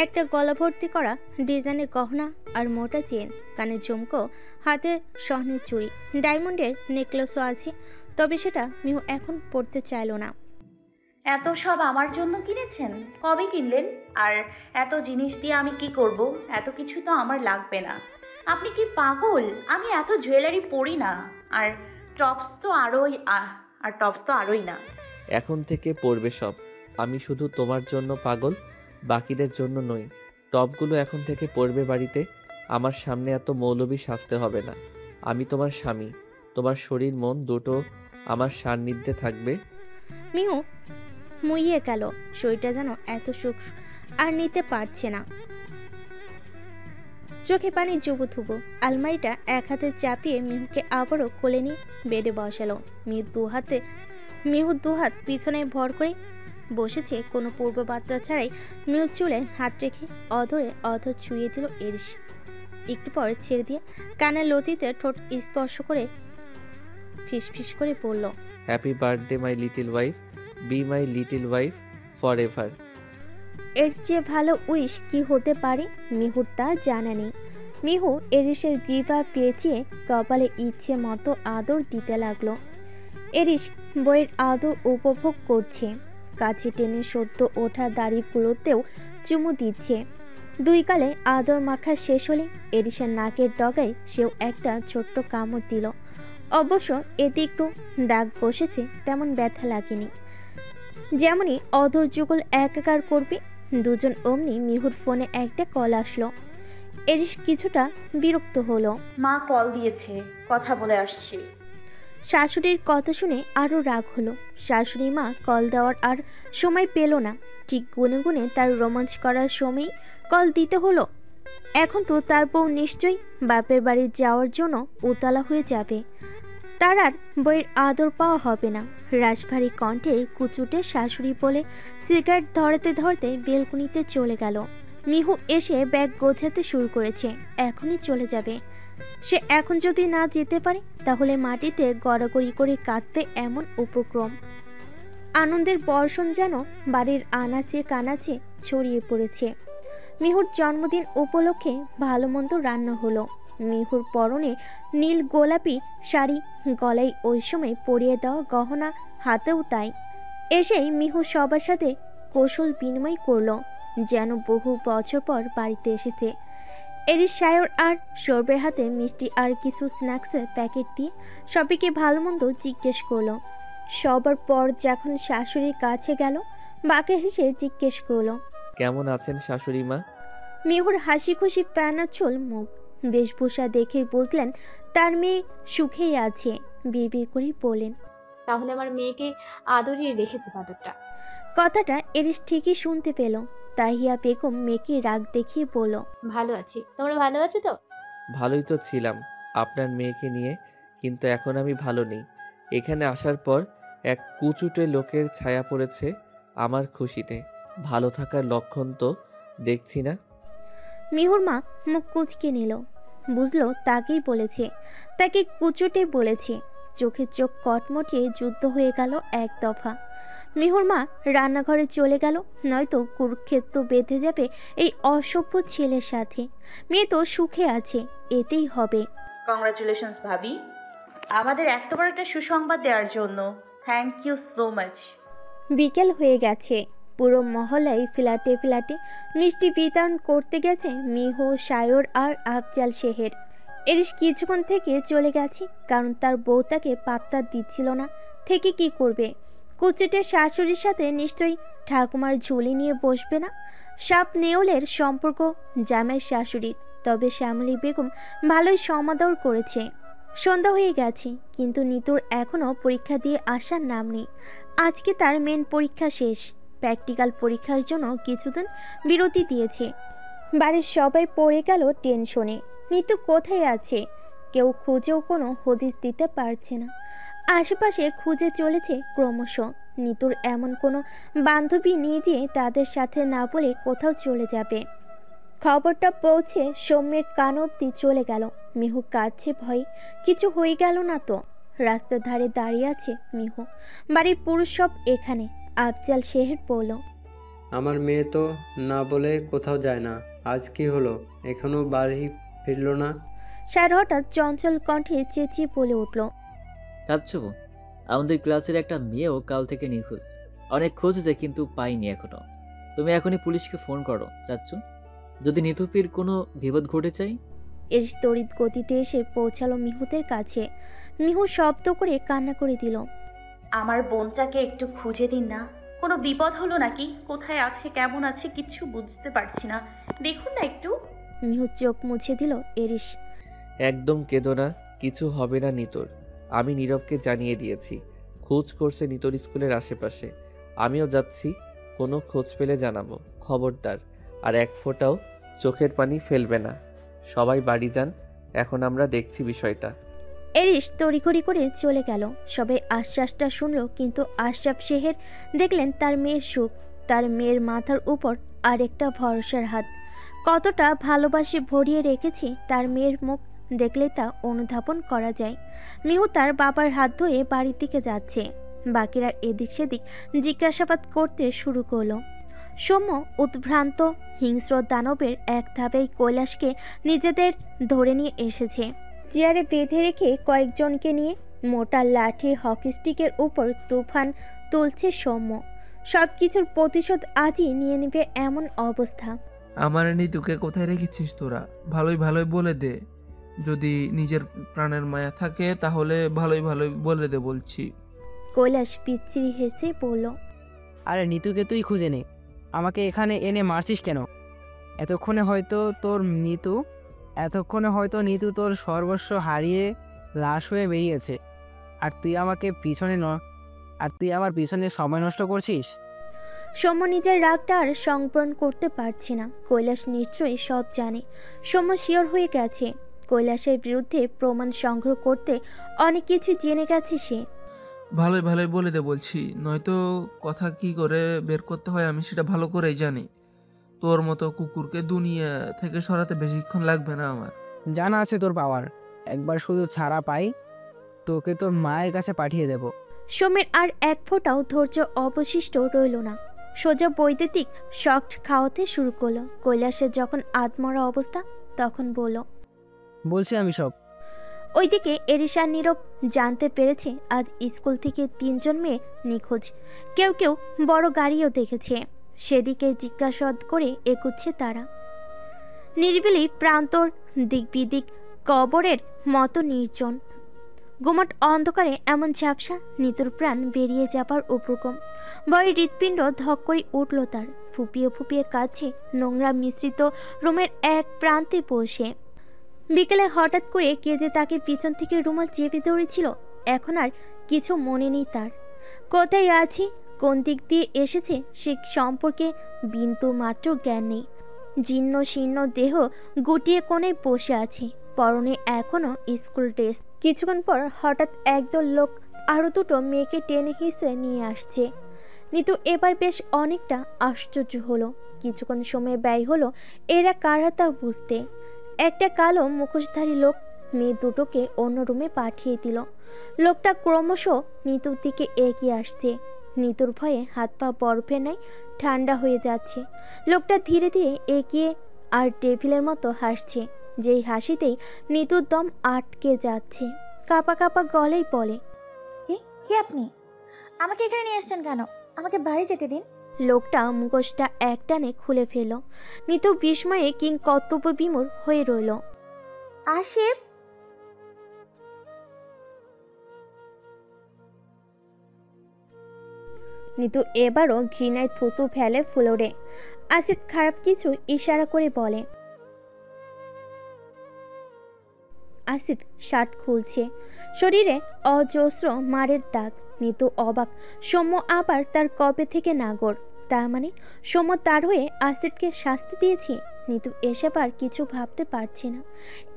একটা গলা ভর্তি করা ডিজাইনের গহনা আর মোটা চেন, কানে ঝুমকো, হাতে স্বর্ণের চুড়ি, ডায়মন্ডের নেকলেসও আছে। তবে সেটা মিহু এখন পরতে চাইল না। এত সব আমার জন্য কিনেছেন? কবে কিনলেন? আর এত জিনিস দিয়ে আমি কি করব? এত কিছু তো আমার লাগবে না। আপনি কি পাগল? আমি এত জুয়েলারি পরি না। আর টপস তো আরোই না। এখন থেকে পরবে সব। আমি শুধু তোমার জন্য পাগল, বাকিদের জন্য নই। টপগুলো এখন থেকে পরবে বাড়িতে। আমার সামনে এত মৌলবি সাজতে হবে না। আমি তোমার স্বামী। তোমার শরীর মন দুটো আমার সান্নিধ্যে থাকবে। মিহু মুইয়ে গেল। শরীরটা যেন এত সুখ আর নিতে পারছে না। চোখে পানি জুবুথুবু। আলমারিটা এক হাতে চাপিয়ে মিহুকে আবারও কোলে নিয়ে বেডে বসালো। মিহু মিহু দুহাত পিছনে ভর করে বসেছে, কোনো পূর্ববার্তা ছাড়াই মিহু চুলে হাত রেখে অধরে অধর ছুঁয়ে দিল এরিস। একটু পর ছেড়ে দিয়ে কানের লতিতে ঠোঁট স্পর্শ করে ফিসফিস করে বলল, happy birthday my little wife, B my little wife for ever. এর চেয়ে ভালো উইশ কি হতে পারে মিহুর তা জানা নেই। মিহু এরিসের গ্রীবা পেঁচিয়ে কপালে ইচ্ছে মতো আদর দিতে লাগলো। এরিস বইয়ের আদর উপভোগ করছে, কাছে টেনে সদ্য ওঠা দাড়িগুলোতেও চুমু দিচ্ছে। দুই গালে আদর মাখা শেষ হলে এরিসের নাকের ডগায় সেও একটা ছোট্ট কামড় দিল। অবশ্য এতে একটু দাগ বসেছে, তেমন ব্যথা লাগেনি। যেমনই অধর যুগল একাকার করবে দুজন, অমনি মিহুর ফোনে একটা কল আসলো। এরিস কিছুটা বিরক্ত হলো। মা কল দিয়েছে, কথা বলে আসছি। শাশুড়ির কথা শুনে আরও রাগ হলো। শাশুড়ি মা কল দেওয়ার আর সময় পেল না, ঠিক গুনে গুনে তার রোমাঞ্চ করার সময়ই কল দিতে হলো। এখন তো তার বউ নিশ্চয়ই বাপের বাড়ি যাওয়ার জন্য উতলা হয়ে যাবে, তার আর বইয়ের আদর পাওয়া হবে না। রাশভারী কণ্ঠে কুচুটে শাশুড়ি বলে সিগারেট ধরতে ধরতে বেলকুনিতে চলে গেল। মিহু এসে ব্যাগ গোছাতে শুরু করেছে, এখনই চলে যাবে সে। এখন যদি না যেতে পারে তাহলে মাটিতে গড়াগড়ি করে কাঁদবে এমন উপক্রম। আনন্দের বর্ষণ যেন বাড়ির আনাচে কানাচে ছড়িয়ে পড়েছে। মিহুর জন্মদিন উপলক্ষে ভালো মন্দ রান্না হলো। মিহুর পরনে নীল গোলাপি শাড়ি, গলায় ওই সময় পরিয়ে দেওয়া গহনা, হাতেও তাই। এসেই মিহু সবার সাথে কৌশল বিনিময় করলো, যেন বহু বছর পর বাড়িতে এসেছে। এরিস সায়র আর সর্বের হাতে মিষ্টি আর কিছু স্ন্যাক্সের প্যাকেট দিয়ে সবাইকে ভালো মন্দ জিজ্ঞেস করলো। সবার পর যখন শাশুড়ির কাছে গেল, বাঁকে হেসে জিজ্ঞেস করলো, কেমন আছেন শাশুড়ি মা? মিহুর হাসি খুশি প্যানাচল মুখ, বেশভূষা দেখে বুঝলেন তার মেয়ে সুখেই আছে। বিড়বিড় করে বলেন, তাহলে আমার মেয়েকে আদরিয়ে রেখেছে বাদরটা। কথাটা এরিস ঠিকই শুনতে পেল। তাহিয়া বেগম মেয়েকে রাগ দেখিয়ে বলল, ভালো আছি, তোমরা ভালো আছো তো? ভালোই তো ছিলাম আপনার মেয়েকে নিয়ে, কিন্তু এখন আমি ভালো নেই। এখানে আসার পর এক কুচুটে লোকের ছায়া পড়েছে আমার খুশিতে। ভালো থাকার লক্ষণ তো দেখছি না। মিহুর মা মুখ কুচকে নিল, বুঝলো তাকেই বলেছে, তাকে কুচুটে বলেছে। চোখে চোখ কটমটিয়ে যুদ্ধ হয়ে গেল এক দফা। মিহুর মা রান্নাঘরে চলে গেল, নয়তো কুরুক্ষেত্র বেঁধে যাবে এই অসভ্য ছেলের সাথে। মেয়ে তো সুখে আছে, এতেই হবে। কংগ্রাচুলেশনস ভাবি, আমাদের এত বড় একটা সুসংবাদ দেওয়ার জন্য থ্যাংক ইউ সো মাচ। বিকেল হয়ে গেছে, পুরো মহল্লায় ফ্ল্যাটে ফ্ল্যাটে মিষ্টি বিতরণ করতে গেছে মিহু, সায়র আর আফজাল শেহের। এরিস কিছুক্ষণ থেকে চলে গেছে, কারণ তার বউ তাকে পাত্তা দিচ্ছিল না। থেকে কি করবে? কুচুটে শাশুড়ির সাথে নিশ্চয়ই ঠাকুমার ঝুলি নিয়ে বসবে না। সাপ নেউলের সম্পর্ক জামাই শাশুড়ির, তবে শ্যামলী বেগম ভালোই সমাদর করেছে। সন্ধ্যা হয়ে গেছে, কিন্তু নিতুর এখনও পরীক্ষা দিয়ে আসার নাম নেই। আজকে তার মেন পরীক্ষা শেষ, প্র্যাকটিক্যাল পরীক্ষার জন্য কিছুদিন বিরতি দিয়েছে। বাড়ির সবাই পড়ে গেল টেনশনে। নিতু কোথায় আছে কেউ খুঁজেও কোনো হদিস দিতে পারছে না। আশেপাশে খুঁজে চলেছে ক্রমশ। নিতুর এমন কোনো বান্ধবী নেই যে তাদের সাথে না বলে কোথাও চলে যাবে। খবরটা পৌঁছে সৌম্যের কান অবধি চলে গেল। মিহু কাঁদছে ভয়ে, কিছু হয়ে গেল না তো। রাস্তার ধারে দাঁড়িয়ে আছে মিহু, বাড়ির পুরুষ সব এখানে। আফজাল শেহের বলল, আমার মেয়ে তো না বলে কোথাও যায় না, আজ কি হলো, এখনো বাড়ি ফিরলো না? স্যার হঠাৎ চঞ্চল কণ্ঠে চেঁচিয়ে বলে উঠল, চাচ্ছু, আমাদের ক্লাসের একটা মেয়েও কাল থেকে নিখোঁজ। অনেক খুঁজেছে কিন্তু পাইনি এখনো। তুমি এখনই পুলিশকে ফোন করো চাচ্ছু, যদি নিতুপির কোনো বিপদ ঘটে চাই। এর তড়িৎ গতিতে এসে পৌঁছালো মিহুদের কাছে। মিহু শব্দ করে কান্না করে দিল, আমার বোনটাকে একটু খুঁজে দিন না, কোনো বিপদ হলো নাকি, কোথায় আছে, কেমন আছে, কিচ্ছু বুঝতে পারছি না, দেখুন না একটু। মিহু চোখ মুছে দিল। এরিস, একদম কেঁদো না, কিছু হবে না নিতোর। আমি নীরবকে জানিয়ে দিয়েছি, খোঁজ করছে নিতোর স্কুলের আশেপাশে। আমিও যাচ্ছি, কোনো খোঁজ পেলে জানাবো। খবরদার আর এক ফোঁটাও চোখের পানি ফেলবে না। সবাই বাড়ি যান, এখন আমরা দেখছি বিষয়টা। এরিস তড়িঘড়ি করে চলে গেল। সবাই আশ্বাসটা শুনল, কিন্তু আশরাফ শেহের দেখলেন তার মেয়ের সুখ, তার মেয়ের মাথার উপর আরেকটা ভরসার হাত। কতটা ভালোবাসে ভরিয়ে রেখেছে তার মেয়ের মুখ দেখলে তা অনুধাবন করা যায়। মিহু তার বাবার হাত ধরে বাড়ির দিকে যাচ্ছে। বাকিরা এদিক সেদিক জিজ্ঞাসাবাদ করতে শুরু করলো। সৌম্য উদ্ভ্রান্ত হিংস্র দানবের এক ধাপেই কৈলাসকে নিজেদের ধরে নিয়ে এসেছে। চেয়ারে বেঁধে রেখে কয়েকজনকে নিয়ে মোটা লাঠি হকি স্টিকের উপর তুফান তুলছে সৌম্য। সব কিছুর প্রতিশোধ আজই নিয়ে নেবে এমন অবস্থা। আমার নিতুকে কোথায় রেখেছিস তোরা? ভালোই ভালোই বলে দে। যদি নিজের প্রাণের মায়া থাকে তাহলে ভালোই ভালোই বলে দে বলছি। কৈলাস পিচ্ছিরি হেসে বলল, আরে নিতুকে তুই খুঁজে নে, আমাকে এখানে এনে মারছিস কেন? এতক্ষণে হয়তো নিতু তোর সর্বস্ব হারিয়ে লাশ হয়ে বেরিয়েছে, আর তুই আমার পিছনে সময় নষ্ট করছিস। সৌম্য নিজের রাগটা আর সংবরণ করতে পারছে না। কৈলাস নিশ্চয়ই সব জানে। সৌম্য শিওর হয়ে গেছে কৈলাসের বিরুদ্ধে প্রমাণ সংগ্রহ করতে অনেক কিছু জেনে গেছে সে। ভালোই ভালোই বলে দে বলছি, নয়তো কথা কি করে বের করতে হয় আমি সেটা ভালো করেই জানি। তোর মতো কুকুরকে দুনিয়া থেকে সরাতে বেশিক্ষণ লাগবে না আমার। জানা আছে তোর পাওয়ার, একবার শুধু ছাড়া পাই তোকে তোর মায়ের কাছে পাঠিয়ে দেব। সৌম্যের আর এক ফোঁটাও ধৈর্য অবশিষ্ট রইল না। সোজা বৈদ্যুতিক শক খাওয়াতে শুরু করলো। কৈলাসের যখন আধমরা অবস্থা তখন বলছি আমি সব। ওইদিকে এরিশা নীরব জানতে পেরেছে আজ স্কুল থেকে 3 জন মেয়ে নিখোঁজ। কেউ কেউ বড় গাড়িও দেখেছে। সেদিকে জিজ্ঞাসাবাদ করে এগুচ্ছে তারা। নিরিবিলি প্রান্তর, দিক বিদিক কবরের মতো নির্জন। গুমট অন্ধকারে এমন ঝাপসা, নিতুর প্রাণ বেরিয়ে যাবার উপক্রম। ভয়ে হৃৎপিণ্ড ধক করে উঠল তার। ফুপিয়ে ফুপিয়ে কাছে নোংরা মিশ্রিত রুমের এক প্রান্তে বসে। বিকেলে হঠাৎ করে কে যে তাকে পিছন থেকে রুমাল চেপে ধরেছিল, এখন আর কিছু মনে নেই তার। কোথায় আছি, কোন দিক দিয়ে এসেছে সে সম্পর্কে বিন্দু মাত্র জ্ঞান নেই। জীর্ণ শীর্ণ দেহ গুটিয়ে কোণে বসে আছে, পরনে এখনো স্কুল ড্রেস। কিছুক্ষণ পর হঠাৎ একদল লোক আরো 2টো মেয়েকে টেনে হিঁচড়ে নিয়ে আসছে। নিতু এবার বেশ অনেকটা আশ্চর্য হলো। কিছুক্ষণ সময় ব্যয় হলো এরা কারা তা বুঝতে। একটা কালো মুখোশধারী লোক মেয়ে দুটোকে অন্য রুমে পাঠিয়ে দিল। লোকটা ক্রমশ নিতুর দিকে এগিয়ে আসছে। নিতুর ভয়ে হাত পা বরফের ন্যায় ঠান্ডা হয়ে যাচ্ছে। লোকটা ধীরে ধীরে এগিয়ে আর টেবিলের মতো হাসছে, যেই হাসিতেই নিতুর দম আটকে যাচ্ছে। কাঁপা কাঁপা গলায় বলে, কে আপনি? আমাকে এখানে নিয়ে আসছেন কেন? আমাকে বাড়ি যেতে দিন। লোকটা মুখোশটা একটানে খুলে ফেলল। নিতু বিস্ময়ে কিং কর্তব্য বিমূঢ় হয়ে রইল। আসিফ! নিতু এবারও ঘৃণায় থুতু ফেলে ফ্লোরে। আসিফ খারাপ কিছু ইশারা করে বলে। আসিফ শার্ট খুলছে, শরীরে অজস্র মারের দাগ। নিতু অবাক, সৌম্য আবার তার কবে থেকে নাগর? তার মানে সৌম্য তার হয়ে আসিফকে শাস্তি দিয়েছে। নিতু এসব আর কিছু ভাবতে পারছে না।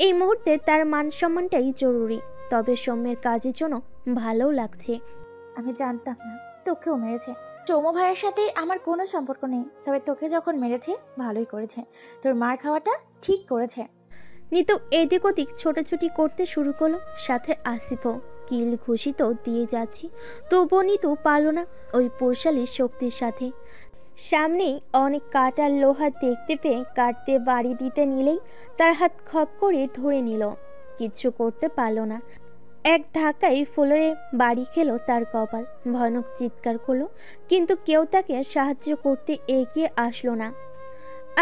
এই মুহূর্তে তার মান সম্মানটাই জরুরি। তবে সৌম্যের কাজের জন্য ভালো লাগছে। আমি জানতাম না তোকেও মেরেছে। সৌম্য ভাইয়ের সাথে আমার কোনো সম্পর্ক নেই, তবে তোকে যখন মেরেছে ভালোই করেছে, তোর মার খাওয়াটা ঠিক করেছে। নিতু এদিক ওদিক ছোটাছুটি করতে শুরু করলো, সাথে আসিফও কিল ঘুষি তো দিয়ে যাচ্ছি। তবুও নিতু পারল না ওই পুরুষালীর শক্তির সাথে। সামনেই অনেক কাটার লোহা দেখতে পেয়ে কাটতে বাড়ি দিতে নিলেই তার হাত খপ করে ধরে নিল। কিচ্ছু করতে পারল না। এক ধাক্কায় ফ্লোরে বাড়ি খেলো তার কপাল। ভয়ানক চিৎকার করলো, কিন্তু কেউ তাকে সাহায্য করতে এগিয়ে আসলো না।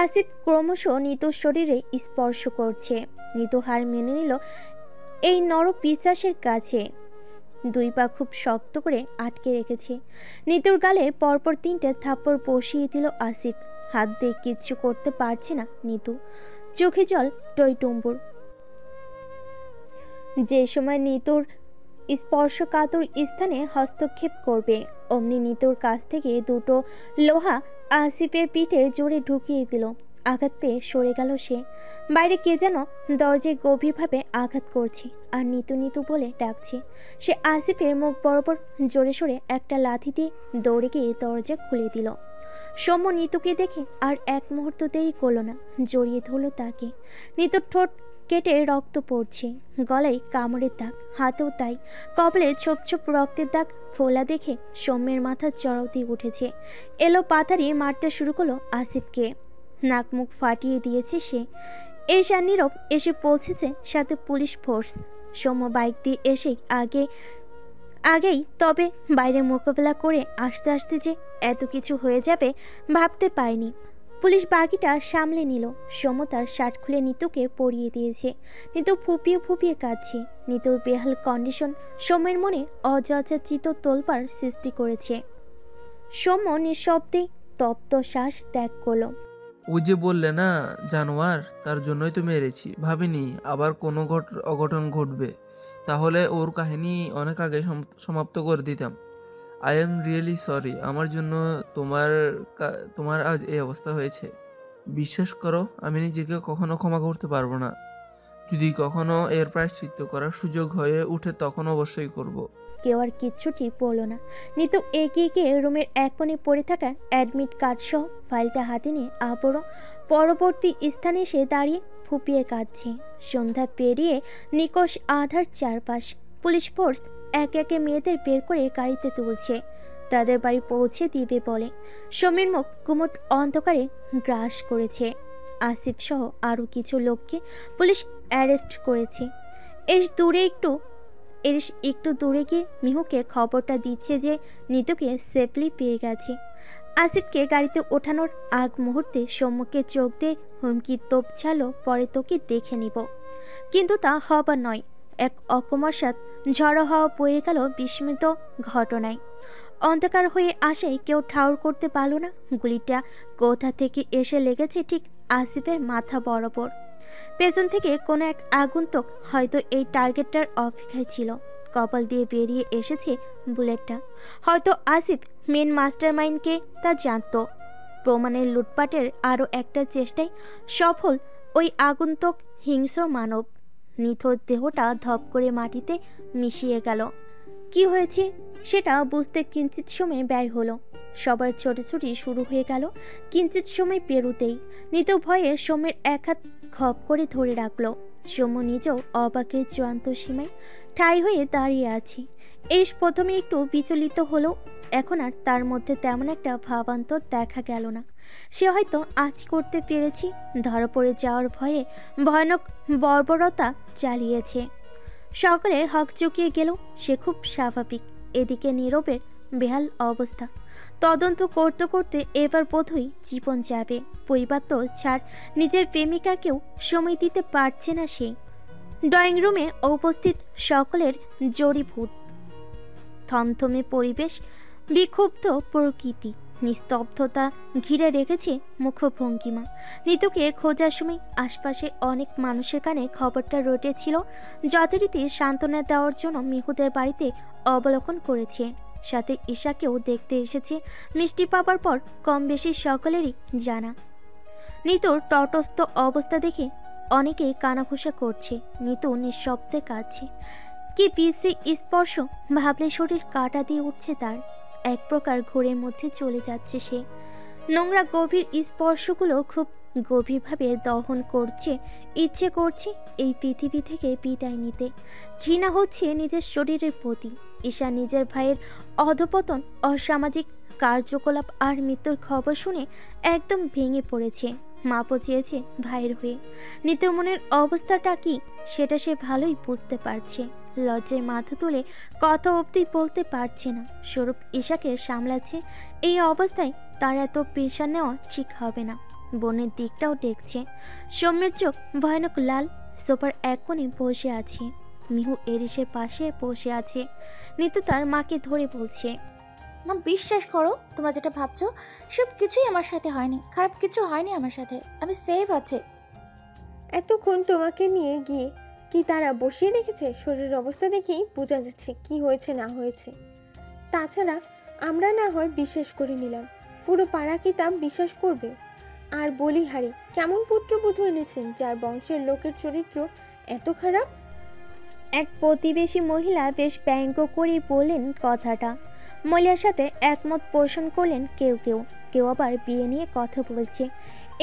আসিফ ক্রমশ নিতুর শরীরে স্পর্শ করছে। নিতু হার মেনে নিল এই নর পিশাচের কাছে। 2 পা খুব শক্ত করে আটকে রেখেছে। নিতুর গালে পরপর 3টে থাপ্পড় বসিয়ে দিল আসিফ। হাত দিয়ে কিচ্ছু করতে পারছে না নিতু, চোখে জল টইটুম্বুর। যে সময় নিতুর স্পর্শকাতর স্থানে হস্তক্ষেপ করবে, অমনি নিতুর কাছ থেকে 2টো লোহা আসিফের পিঠে জোরে ঢুকিয়ে দিল। আঘাত পেয়ে সরে গেল সে। বাইরে কে যেন দরজায় গভীরভাবে আঘাত করছে আর নিতু নিতু বলে ডাকছে। সে আসিফের মুখ বরাবর জোরে সরে একটা লাথি দিয়ে দৌড়ে গিয়ে দরজা খুলে দিল। সৌম্য নিতুকে দেখে আর এক মুহূর্ত দেরি করলো না, জড়িয়ে ধরল তাকে। নিতুর ঠোঁট কেটে রক্ত পড়ছে, গলায় কামড়ের দাগ, হাতেও তাই। কপালে ছোপ ছোপ রক্তের দাগ ফোলা দেখে সৌম্যের মাথা চড়াউতি উঠেছে। এলো পাতারি মারতে শুরু করলো আসিফকে। নাক মুখ ফাটিয়ে দিয়েছে সে। এসা নীরব এসে পৌঁছেছে, সাথে পুলিশ ফোর্স। সৌম্য বাইক দিয়ে এসে আগেই তবে বাইরে মোকাবেলা করে আসতে আসতে যে এত কিছু হয়ে যাবে ভাবতে পারেনি। পুলিশ বাকিটা সামলে নিল। সৌম্য তার শার্ট খুলে নিতুকে পরিয়ে দিয়েছে। নিতু ফুপিয়ে ফুপিয়ে কাঁদছে। নিতুর বেহাল কন্ডিশন সৌম্যের মনে অযাচিত তোলপাড় সৃষ্টি করেছে। সৌম্য নিঃশব্দে তপ্ত শ্বাস ত্যাগ করল। ওই যে বললে না জানোয়ার, তার জন্যই তো মেরেছি। ভাবিনি আবার কোনো অঘটন ঘটবে, তাহলে ওর কাহিনী অনেক আগে সমাপ্ত করে দিতাম। আই এম রিয়েলি সরি, আমার জন্য তোমার আজ এই অবস্থা হয়েছে। বিশ্বাস করো, আমি নিজেকে কখনো ক্ষমা করতে পারবো না। যদি কখনো এর প্রায়শ্চিত্ত করার সুযোগ হয়ে উঠে তখন অবশ্যই করব। কেউ আর কিচ্ছুটি বলল না। নিতু এগিয়ে গিয়ে রুমের এক কোণে পড়ে থাকা অ্যাডমিট কার্ড সহ ফাইলটা হাতে নিয়ে আবারও পরবর্তী স্থানে এসে দাঁড়িয়ে ফুপিয়ে কাঁদছে। সন্ধ্যা পেরিয়ে নিকষ আধার চারপাশ। পুলিশ ফোর্স একে একে মেয়েদের বের করে গাড়িতে তুলছে, তাদের বাড়ি পৌঁছে দিবে বলে। সমীর মুখ গুমট অন্ধকারে গ্রাস করেছে। আসিফ সহ আরও কিছু লোককে পুলিশ অ্যারেস্ট করেছে। একটু দূরে গিয়ে মিহুকে খবরটা দিচ্ছে যে নিতুকে সেফলি পেয়ে গেছে। আসিফকে গাড়িতে ওঠানোর আগ মুহূর্তে সম্মুখে চোখ দিয়ে হুমকি তোপ ছাড়লো, পরে তোকে দেখে নিব। কিন্তু তা হবার নয়। এক অকস্মাৎ ঝড়ো হাওয়া বয়ে গেল বিস্মিত ঘটনায়। অন্ধকার হয়ে আসায় কেউ ঠাউর করতে পারল না গুলিটা কোথা থেকে এসে লেগেছে ঠিক আসিফের মাথা বরাবর। পেছন থেকে কোনো এক আগন্তুক হয়তো এই টার্গেটটার অপেক্ষায় ছিল। কপাল দিয়ে বেরিয়ে এসেছে বুলেটটা। হয়তো আসিফ মেন মাস্টার মাইন্ডকে তা জানত। প্রমাণের লুটপাটের আরও একটা চেষ্টায় সফল ওই আগন্তুক হিংস্র মানব। নিথর দেহটা ধপ করে মাটিতে মিশিয়ে গেল। কি হয়েছে সেটা বুঝতে কিঞ্চিত সময় ব্যয় হলো। সবার ছোটাছুটি শুরু হয়ে গেল। কিঞ্চিত সময় পেরুতেই নিতু ভয়ে সৌম্যের এক হাত খপ করে ধরে রাখল। সৌম্য নিজেও অবাকের চূড়ান্ত সীমায় ঠাই হয়ে দাঁড়িয়ে আছে। এই প্রথমে একটু বিচলিত হলেও এখন আর তার মধ্যে তেমন একটা ভাবান্তর দেখা গেল না। সে হয়তো আজ করতে পেরেছি, ধরা পড়ে যাওয়ার ভয়ে ভয়ানক বর্বরতা চালিয়েছে। সকলে হক চুকিয়ে গেল, সে খুব স্বাভাবিক। এদিকে নীরবের বেহাল অবস্থা। তদন্ত করতে করতে এবার বোধহয় জীবন যাবে। পরিবার তো ছাড়, নিজের প্রেমিকাকেও সময় দিতে পারছে না সে। ড্রয়িং রুমে উপস্থিত সকলের জড়িভূত। থমথমে পরিবেশ, বিক্ষুব্ধ প্রকৃতি, নিস্তব্ধতা ঘিরে রেখেছে মুখভঙ্গিমা। নিতুকে খোঁজার সময় আশপাশে অনেক মানুষের কানে খবরটা রটেছিল। যথারীতি সান্ত্বনা দেওয়ার জন্য মিহুদের বাড়িতে অবলোকন করেছে, সাথে ঈশাকেও দেখতে এসেছে। মিষ্টি পাবার পর কম বেশি সকলেরই জানা। নিতুর তটস্থ অবস্থা দেখে অনেকেই কানাঘুষা করছে। নিতু নিঃশব্দে কাঁদছে। কি বিশ্রী স্পর্শ, ভাবলে শরীর কাঁটা দিয়ে উঠছে তার। এক প্রকার ঘোরের মধ্যে চলে যাচ্ছে সে। নোংরা গভীর স্পর্শগুলো খুব গভীরভাবে দহন করছে। ইচ্ছে করছে এই পৃথিবী থেকে বিদায় নিতে। ঘৃণা হচ্ছে নিজের শরীরের প্রতি। ঈশা নিজের ভাইয়ের অধপতন, অসামাজিক কার্যকলাপ আর মৃত্যুর খবর শুনে একদম ভেঙে পড়েছে। মাপও চেয়েছে ভাইয়ের হয়ে। নিতুর মনের অবস্থাটা কি সেটা সে ভালোই বুঝতে পারছে। লজ্জায় মাথা তুলে কথা অবধি বলতে পারছে না। স্বরূপ ঈশাকে সামলাচ্ছে। এই অবস্থায় তার এত প্রেশার নেওয়া ঠিক হবে না। বোনের দিকটাও দেখছে। সৌম্যের চোখ ভয়ানক লাল। সোফার এক কোণে বসে আছে। মিহু এরিসের পাশে বসে আছে। নিতু তার মাকে ধরে বলছে, মা বিশ্বাস করো, তোমরা যেটা ভাবছো সব কিছুই আমার সাথে হয়নি। খারাপ কিছু হয়নি আমার সাথে, আমি সেফ আছে। এতক্ষণ তোমাকে নিয়ে গিয়ে কি তারা বসিয়ে রেখেছে? শরীরের অবস্থা দেখেই বোঝা যাচ্ছে কি হয়েছে না হয়েছে। তাছাড়া আমরা না হয় বিশ্বাস করে নিলাম, পুরো পাড়া কি তা বিশ্বাস করবে? আর বলিহারি কেমন পুত্রবধূ এনেছেন যার বংশের লোকের চরিত্র এত খারাপ? এক প্রতিবেশী মহিলা বেশ ব্যঙ্গ করে বললেন কথাটা। মহিলার সাথে একমত পোষণ করলেন কেউ কেউ, কেউ আবার বিয়ে নিয়ে কথা বলছে।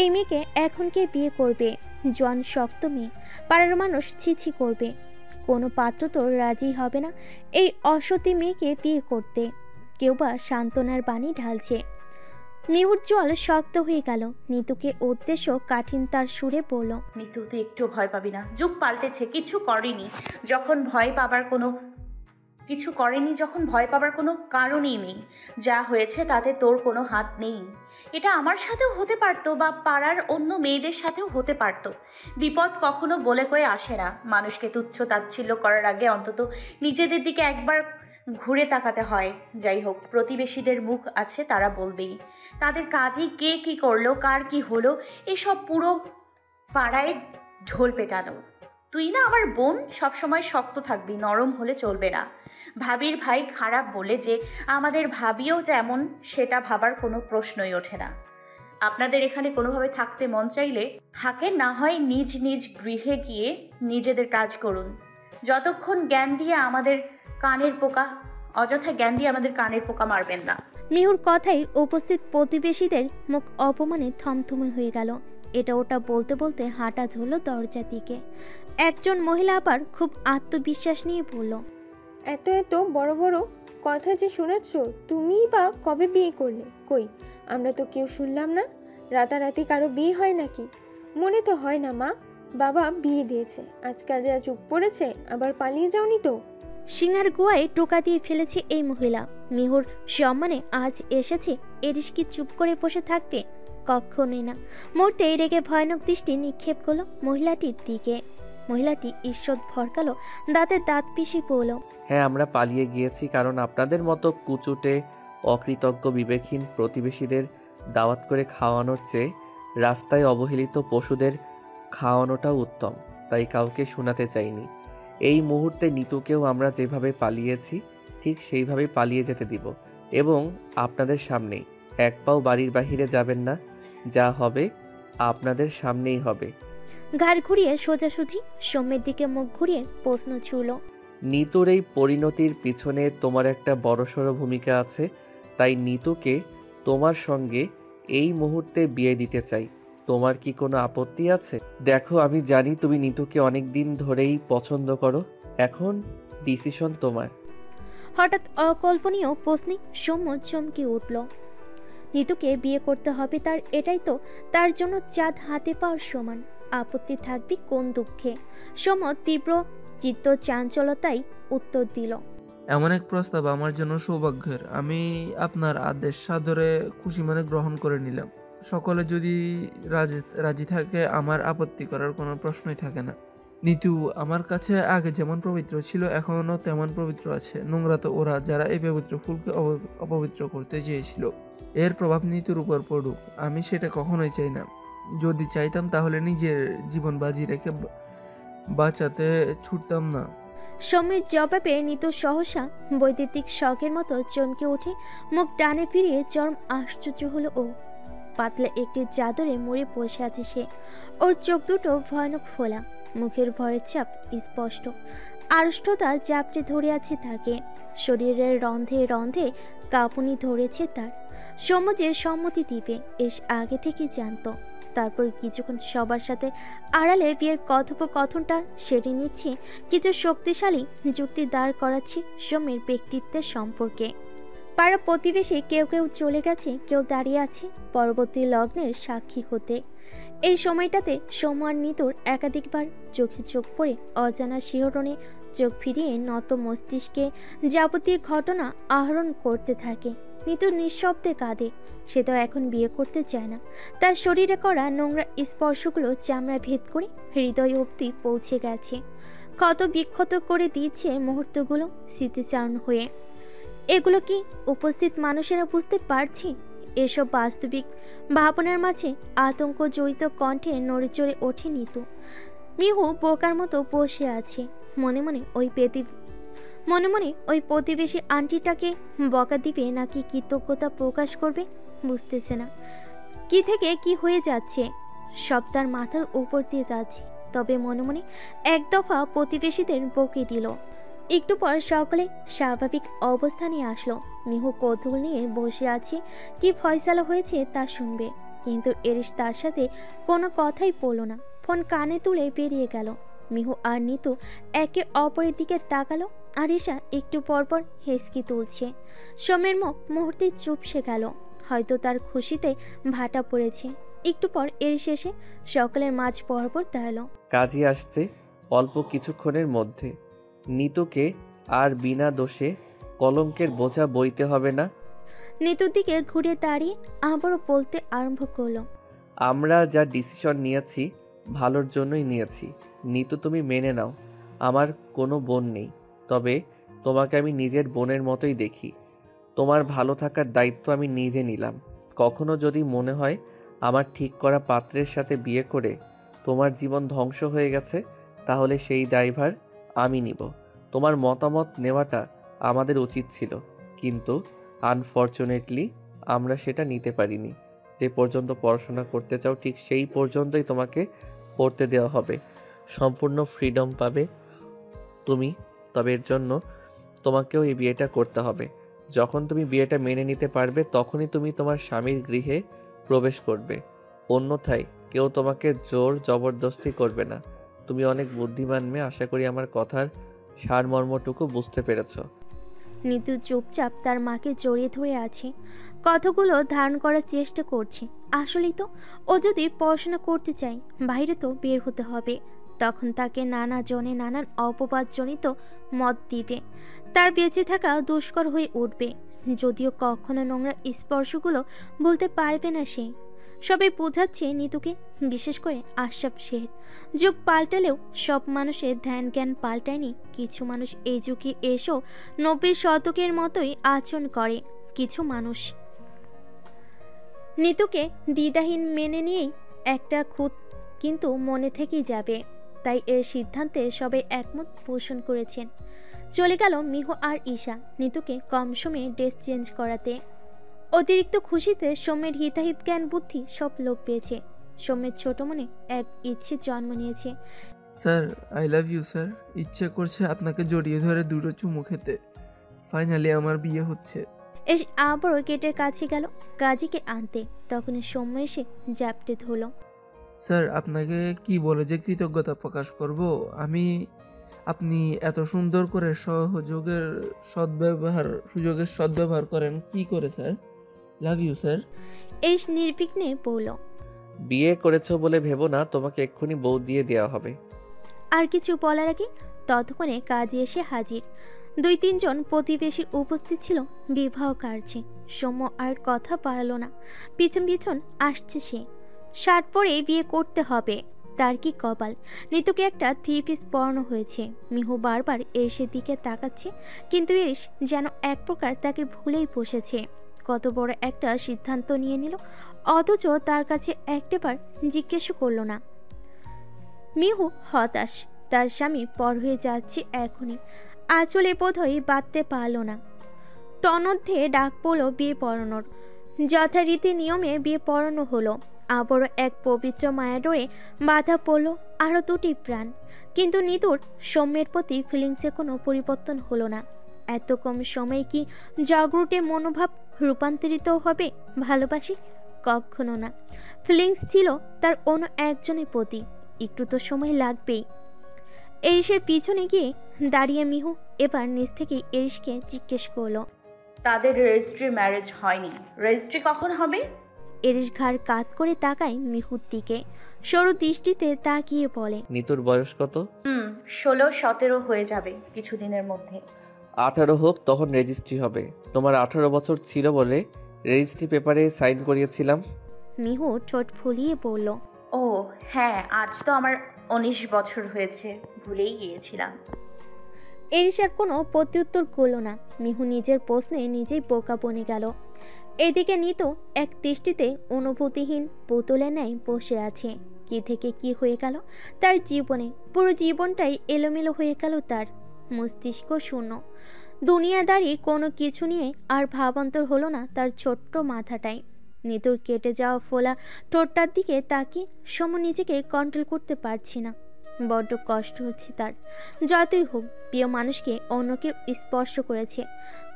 এই মেয়েকে এখন কে বিয়ে করবে? জোয়ান শক্ত মেয়ে, পাড়ার মানুষ ছিছি করবে। কোনো পাত্র তো রাজি হবে না এই অসতী মেয়েকে বিয়ে করতে। কেউ বা সান্ত্বনার বাণী ঢালছে। মিহুর জল শক্ত হয়ে গেল। নিতুকে উদ্দেশ্য কাঠিন তার সুরে বলল, নিতু তুই একটু ভয় পাবি না, যুগ পাল্টেছে, কিছু করেনি যখন ভয় পাবার কোনো কারণই নেই। যা হয়েছে তাতে তোর কোনো হাত নেই। এটা আমার সাথেও হতে পারতো বা পাড়ার অন্য মেয়েদের সাথেও হতে পারতো। বিপদ কখনো বলে কয়ে আসে না। মানুষকে তুচ্ছ তাচ্ছিল্য করার আগে অন্তত নিজেদের দিকে একবার ঘুরে তাকাতে হয়। যাই হোক, প্রতিবেশীদের মুখ আছে, তারা বলবেই। তাদের কাজই কে কি করলো, কার কি হলো, এসব পুরো পাড়ায় ঢোল পেটানো। তুই না আমার বোন, সবসময় শক্ত থাকবি, নরম হলে চলবে না। ভাবির ভাই খারাপ বলে যে আমাদের ভাবিও তেমন, সেটা ভাবার কোনো প্রশ্নই ওঠে না। আপনাদের এখানে কোনোভাবে থাকতে মন চাইলে থাকেন, না হয় নিজ নিজ গৃহে গিয়ে নিজেদের কাজ করুন। অযথা জ্ঞান দিয়ে আমাদের কানের পোকা মারবেন না। মিহুর কথাই উপস্থিত প্রতিবেশীদের মুখ অপমানে থমথমে হয়ে গেল। এটা ওটা বলতে বলতে হাঁটা ধরল দরজার দিকে। একজন মহিলা আবার খুব আত্মবিশ্বাস নিয়ে বলল, এত এত বড় বড় কথা যে শোনাচ্ছ, তুমিই বা কবে বিয়ে করলে? কই, আমরা তো কেউ শুনলাম না। রাতারাতি কারো বিয়ে হয় নাকি? মনে তো হয় না মা, বাবা বিয়ে দিয়েছে। আজকাল যা চুপ পড়েছে, আবার পালিয়ে যাওনি তো? সিংহার গোয়ায় টোকা দিয়ে ফেলেছে এই মহিলা। মিহুর সম্মানে আজ এসেছে, এরিস কি চুপ করে বসে থাকবে? কখনোই না। মুহূর্তে রেগে ভয়ানক দৃষ্টি নিক্ষেপ করলো মহিলাটির দিকে। মহিলাটি ঈষৎ ভরকালো, দাঁতে দাঁত পিষে বলল, হ্যাঁ, আমরা পালিয়ে গিয়েছি কারণ আপনাদের মতো কুচুটে অকৃতজ্ঞ বিবেকহীন প্রতিবেশীদের দাওয়াত করে খাওয়ানোর চেয়ে রাস্তায় অবহেলিত পশুদের খাওয়ানোটাও উত্তম। তাই কাউকে শোনাতে চাইনি। এই মুহূর্তে নিতুকেও আমরা যেভাবে পালিয়েছি ঠিক সেইভাবেই পালিয়ে যেতে দিব, এবং আপনাদের সামনেই। এক পাও বাড়ির বাহিরে যাবেন না, যা হবে আপনাদের সামনেই হবে। ঘাড় ঘুরিয়ে সোজাসুজি সৌম্যের দিকে মুখ ঘুরিয়ে প্রশ্ন ছুড়ল, নিতুর এই পরিণতির পিছনে তোমার একটা বড়সড় ভূমিকা আছে। তাই নিতুকে তোমার সঙ্গে এই মুহূর্তে বিয়ে দিতে চাই। তোমার কি কোনো আপত্তি আছে? দেখো, আমি জানি তুমি নিতুকে অনেক দিন ধরেই পছন্দ করো। এখন ডিসিশন তোমার। হঠাৎ অকল্পনীয় প্রশ্নে সৌম্য চমকে উঠল। নিতুকে বিয়ে করতে হবে তার, এটাই তো তার জন্য চাঁদ হাতে পাওয়ার সমান। আপত্তি থাকবে কোন দুঃখে? সৌম্য তীব্র চিত্ত চাঞ্চলতাই উত্তর দিল, এমন এক প্রস্তাব আমার জন্য সৌভাগ্যের। আমি আপনার আদেশ সাদরে খুশি মনে গ্রহণ করে নিলাম। সকলে যদি রাজি থাকে, আমার আপত্তি করার কোনো প্রশ্নই থাকে না। নিতু আমার কাছে আগে যেমন পবিত্র ছিল, এখনো তেমন পবিত্র আছে। নোংরা তো ওরা, যারা এই পবিত্র ফুলকে অপবিত্র করতে চেয়েছিল। এর প্রভাব নিতুর উপর পড়ুক, আমি সেটা কখনোই চাই না। যদি চাইতাম তাহলে নিজের জীবন বাজি রেখে বাঁচাতে ছুটতাম না। সৌম্যের জবাবে নিতু সহসা বৈদ্যুতিক শকের মতো চমকে উঠে মুখ ডানে ফিরিয়ে চরম আশ্চর্য হলো ও। পাতলা একটি চাদরে মুড়ে বসে আছে সে। ওর চোখ দুটো ভয়ানক ফোলা, মুখের ভয়ের চাপ স্পষ্ট। আড়ষ্টতা জাপটে ধরে আছে তাকে। শরীরের রন্ধে রন্ধে কাঁপুনি ধরেছে তার। সৌম্য যে সম্মতি দিবে এস আগে থেকে জানতো। তারপর কিছুক্ষণ সবার সাথে আড়ালে বিয়ের কথোপকথনটা সেরে নিচ্ছে। কিছু শক্তিশালী যুক্তি দাঁড় করাচ্ছে সৌম্যের ব্যক্তিত্বের সম্পর্কে। পাড়া প্রতিবেশী কেউ কেউ চলে গেছে, কেউ দাঁড়িয়ে আছে পরবর্তী লগ্নের সাক্ষী হতে। এই সময়টাতে সৌম্য আর নিতুর একাধিকবার চোখে চোখ পড়ে অজানা শিহরণে চোখ ফিরিয়ে নত মস্তিষ্কে যাবতীয় ঘটনা আহরণ করতে থাকে। নিতু নিঃশব্দে কাঁদে। সে তো এখন বিয়ে করতে চায় না। তার শরীরে করা নোংরা স্পর্শগুলো চামড়া ভেদ করে হৃদয় অবধি পৌঁছে গেছে। ক্ষত বিক্ষত করে দিচ্ছে মুহূর্তগুলো স্মৃতিচারণ হয়ে। এগুলো কি উপস্থিত মানুষেরা বুঝতে পারছে? এসব বাস্তবিক ভাবনার মাঝে আতঙ্ক জড়িত কণ্ঠে নড়েচড়ে ওঠে নিতু। মিহু বোকার মতো বসে আছে। মনে মনে ওই প্রতিবেশী আন্টিটাকে বকা দিবে নাকি কৃতজ্ঞতা প্রকাশ করবে বুঝতেছে না। কি থেকে কি হয়ে যাচ্ছে, সব তার মাথার উপর দিয়ে যাচ্ছে। তবে মনে মনে এক দফা প্রতিবেশীদের বকে দিল। একটু পর সকলে স্বাভাবিক অবস্থানে আসলো। মিহু কৌতূহল নিয়ে বসে আছে কি ফয়সালা হয়েছে তা শুনবে, কিন্তু এরিস তার সাথে কোনো কথাই বলল না। ফোন কানে তুলে বেরিয়ে গেল। মিহু আর নিতু একে অপরের দিকে তাকালো। আরিশা একটু পরপর হেসকি তুলছে। সোমের মুখ মুহূর্তে চুপসে গেল, হয়তো তার খুশিতে ভাটা পড়েছে। একটু পর এরিস এসে সকলের মাঝ বরাবর দাঁড়ালো। কাজী আসছে অল্প কিছুক্ষণের মধ্যে। নিতুকে আর বিনা দোষে কলঙ্কের বোঝা বইতে হবে না। নিতুর দিকে ঘুরে দাঁড়িয়ে আবারও বলতে আরম্ভ করলো, আমরা যা ডিসিশন নিয়েছি ভালোর জন্যই নিয়েছি। নিতু, তুমি মেনে নাও, আমার কোনো বোন নেই, তবে তোমাকে আমি নিজের বোনের মতোই দেখি। তোমার ভালো থাকার দায়িত্ব আমি নিজে নিলাম। কখনো যদি মনে হয় আমার ঠিক করা পাত্রের সাথে বিয়ে করে তোমার জীবন ধ্বংস হয়ে গেছে, তাহলে সেই দায়ভার আমি নিব। তোমার মতামত নেওয়াটা আমাদের উচিত ছিল, কিন্তু আনফরচুনেটলি আমরা সেটা নিতে পারিনি। যে পর্যন্ত পড়াশোনা করতে চাও ঠিক সেই পর্যন্তই তোমাকে পড়তে দেওয়া হবে। সম্পূর্ণ ফ্রিডম পাবে তুমি, তবে এর জন্য তোমাকেও এই বিয়েটা করতে হবে। যখন তুমি বিয়েটা মেনে নিতে পারবে তখনই তুমি তোমার স্বামীর গৃহে প্রবেশ করবে, অন্যথায় কেউ তোমাকে জোর জবরদস্তি করবে না। তুমি অনেক বুদ্ধিমান মেয়ে, আশা করি আমার কথার সারমর্মটুকু বুঝতে পেরেছ। নিতু চুপচাপ তার মাকে জড়িয়ে ধরে আছে, কথাগুলো ধারণ করার চেষ্টা করছে। আসলেই তো, ও যদি পড়াশোনা করতে চায় বাইরে তো বের হতে হবে, তখন তাকে নানা জনে নানান অপবাদজনিত মত দিবে, তার বেঁচে থাকা দুষ্কর হয়ে উঠবে। যদিও কখনো নোংরা স্পর্শগুলো বলতে পারবে না সে। সবাই বোঝাচ্ছে নিতুকে, বিশেষ করে আশরাফ শেখ। যুগ পাল্টালেও সব মানুষের ধ্যান জ্ঞান পাল্টায়নি। কিছু মানুষ এই যুগে এসেও 90 শতকের মতোই আচরণ করে। কিছু মানুষ নিতুকে দ্বিধাহীন মেনে নিয়েই একটা খুঁত কিন্তু মনে থেকেই যাবে, তাই এর সিদ্ধান্তে সবাই একমত পোষণ করেছেন। চলে গেল মিহু আর ঈশা নিতুকে কম সময়ে ড্রেস চেঞ্জ করাতে। অতিরিক্ত খুশিতে সৌম্যের হিতাহিত জ্ঞান বুদ্ধি সব লোপ পেয়েছে। সৌম্যের ছোট মনে এক ইচ্ছে জন্ম নিয়েছে। Sir, I love you sir. ইচ্ছে করছে আপনাকে জড়িয়ে ধরে দুটো চুমু খেতে। ফাইনালি আমার বিয়ে হচ্ছে। এস আবারও গেটের কাছে গেল কাজীকে আনতে, তখনই সৌম্য এসে জাপটে ধরলো। স্যার, আপনাকে কি বলে যে কৃতজ্ঞতা প্রকাশ করব। আপনি এত সুন্দর করে সুযোগের সদ্ব্যবহার করেন কি করে স্যার? Love you sir. এস নির্বিঘ্নে বলল। বিয়ে করেছো বলে ভেবো না তোমাকে এক্ষুনি বউ দিয়ে দেওয়া হবে। আর কিছু বলার আগে ততক্ষণে কাজী এসে হাজির। 2-3 জন প্রতিবেশী উপস্থিত ছিল বিবাহ কার্যে। সৌম্য আর কথা বাড়ালো না, পিছন পিছন আসছে সে। শার্ট পরে বিয়ে করতে হবে, তার কি কপাল। নিতুকে একটা 3 পিস পরানো হয়েছে। মিহু বারবার এসের দিকে তাকাচ্ছে, কিন্তু এস যেন এক প্রকার তাকে ভুলেই বসেছে। কত বড় একটা সিদ্ধান্ত নিয়ে নিল, অথচ তার কাছে একটাবার জিজ্ঞেসও করলো না। মিহু হতাশ, তার স্বামী পর হয়ে যাচ্ছে এখনই। আঁচলে বোধহয় বাঁধতে পারল না। তন্মধ্যে ডাক পড়ল বিয়ে পড়ানোর। যথারীতি নিয়মে বিয়ে পড়ানো হলো। আবারও এক পবিত্র মায়াডোরে বাধা পড়ল আরও 2টি প্রাণ। কিন্তু নিতুর সৌম্যের প্রতি ফিলিংসে কোনো পরিবর্তন হলো না। এত কম সময়ে কি জাগরুটে মনোভাব রূপান্তরিত হবে ভালোবাসি? কখনো না। ফিলিংস ছিল তার অন্য একজনের প্রতি, একটু তো সময় লাগবেই। এরিসের পিছনে গিয়ে দাঁড়িয়ে মিহু এবার নিজ থেকেই এরিসকে জিজ্ঞেস করলো, তাদের রেজিস্ট্রি ম্যারেজ হয়নি, রেজিস্ট্রি কখন হবে? এরিস ঘাড় কাত করে তাকায় মিহুর দিকে, সরু দৃষ্টিতে তাকিয়ে বলে, নিতুর বয়স কত? 16-17 হয়ে যাবে কিছুদিনের মধ্যে। 18 হোক, তখন রেজিস্ট্রি হবে। তোমার 18 বছর ছিল বলে রেজিস্ট্রি পেপারে সাইন করিয়েছিলাম। মিহু ঠোঁট ফুলিয়ে বলল, ও হ্যাঁ, আজ তো আমার 19 বছর হয়েছে, ভুলেই গিয়েছিলাম। এরিসের কোনো প্রত্যুত্তর করলো না। মিহু নিজের প্রশ্নে নিজেই বোকা বনে গেল। এদিকে নিত এক দৃষ্টিতে অনুভূতিহীন পুতুলের ন্যায় বসে আছে। কি থেকে কি হয়ে গেল তার জীবনে, পুরো জীবনটাই এলোমেলো হয়ে গেল তার। মস্তিষ্ক শূন্য, দুনিয়াদারি কোনো কিছু নিয়ে আর ভাবান্তর হলো না তার ছোট্ট মাথাটায়। নিতুর কেটে যাওয়া ফোলা ঠোঁটটার দিকে তাকিয়ে সমু নিজেকে কন্ট্রোল করতে পারছি না। বড্ড কষ্ট হচ্ছে তার। যতই হোক প্রিয় মানুষকে অন্য কেউ স্পর্শ করেছে,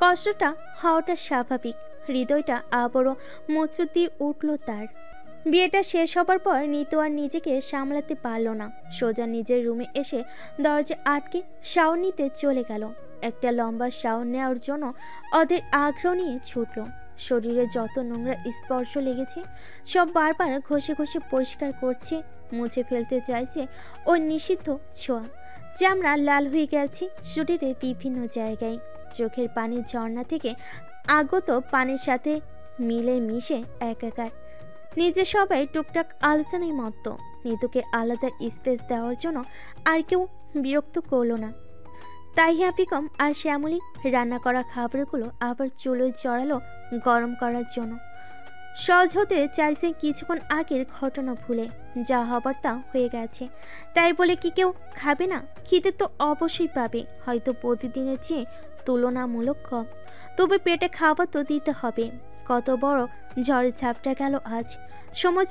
কষ্টটা হওয়াটা স্বাভাবিক। হৃদয়টা আবারও মোচড় দিয়ে উঠল তার। বিয়েটা শেষ হবার পর নিতু আর নিজেকে সামলাতে পারল না, সোজা নিজের রুমে এসে দরজা আটকে শাওয়ার নিতে চলে গেল। একটা লম্বা শাওয়ার নেওয়ার জন্য ওদের আগ্রহ নিয়ে ছুটল। শরীরে যত নোংরা স্পর্শ লেগেছে সব বারবার ঘষে ঘষে পরিষ্কার করছে, মুছে ফেলতে চাইছে ওই নিষিদ্ধ ছোঁয়া। চামড়া লাল হয়ে গেছে শরীরে বিভিন্ন জায়গায়, চোখের পানির ঝর্ণা থেকে আগত পানির সাথে মিলে মিশে একাকার। নিজে সবাই টুকটাক আলোচনায় মত্ত। নিতুকে আলাদা স্পেস দেওয়ার জন্য আর কেউ বিরক্ত করল না। তাহিয়া বেগম আর শ্যামলী রান্না করা খাবারগুলো আবার চুলোয় জড়ালো গরম করার জন্য। সহজ হতে চাইছে কিছুক্ষণ আগের ঘটনা ভুলে, যা হবার তা হয়ে গেছে। তাই বলে কি কেউ খাবে না? খিদে তো অবশ্যই পাবে, হয়তো প্রতিদিনের চেয়ে তুলনামূলক কম, তবে পেটে খাবার তো দিতে হবে। কত বড় ঝড় ঝাপটা গেল আজ। সময়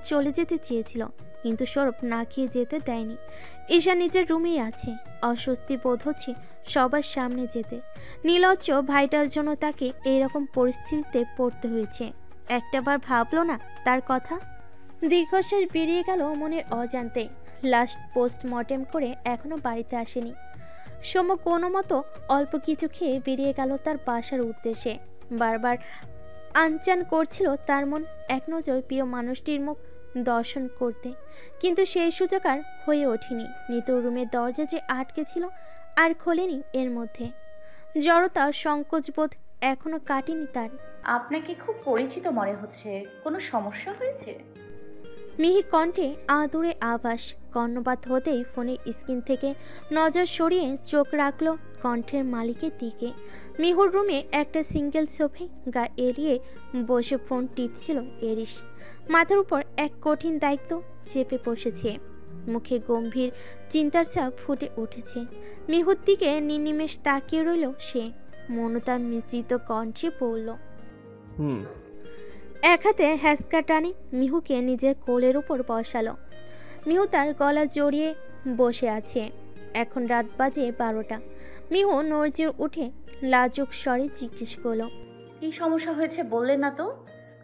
চলে যেতে চেয়েছিল, কিন্তু সৌরভ না খেয়ে যেতে দেয়নি। ঈশা নিজের রুমেই আছে, অস্বস্তি বোধ হচ্ছে সবার সামনে যেতে। নীলজ্জ ভাইটার জন্য তাকে এইরকম পরিস্থিতিতে পড়তে হয়েছে। একটাবার ভাবলো না তার কথা? দীর্ঘশ্বাস বেরিয়ে গেল মনের অজান্তে। লাস্ট পোস্টমর্টেম করে এখনো বাড়িতে আসেনি। সোম কোনো মতো অল্প কিছু খেয়ে বেরিয়ে গেল তার বাসার উদ্দেশ্যে। বারবার আনচান করছিল তার মন এক নজর প্রিয় মানুষটির মুখ দর্শন করতে, কিন্তু সেই সুযোগ আর হয়ে ওঠেনি। নিতুর রুমের দরজা যে আটকে ছিল আর খোলেনি এর মধ্যে। জড়তা সংকোচবোধ এখনো কাটেনি তার। আপনাকে খুব পরিচিত মনে হচ্ছে, কোনো সমস্যা হয়েছে? মিহি কণ্ঠে আদুরে আভাস। কর্ণপাত হতেই ফোনের স্ক্রিন থেকে নজর সরিয়ে চোখ রাখলো কণ্ঠের মালিকের দিকে। মিহুর রুমে একটা সিঙ্গেল সোফে গা এড়িয়ে বসে ফোন টিপছিল এরিস। মাথার উপর এক কঠিন দায়িত্ব চেপে বসেছে, মুখে গম্ভীর চিন্তার ছাপ ফুটে উঠেছে। মিহুর দিকে নির্নিমেষ তাকিয়ে রইল সে। মনতা মিশ্রিত কণ্ঠে পড়ল, এক হাতে হ্যাসকা টানে মিহুকে নিজের কোলের উপর বসালো। মিহু তার গলা জড়িয়ে বসে আছে। এখন রাত বাজে 12টা। মিহু নড়জে উঠে লাজুক স্বরে জিজ্ঞেস করলো, কি সমস্যা হয়েছে বললেন না তো?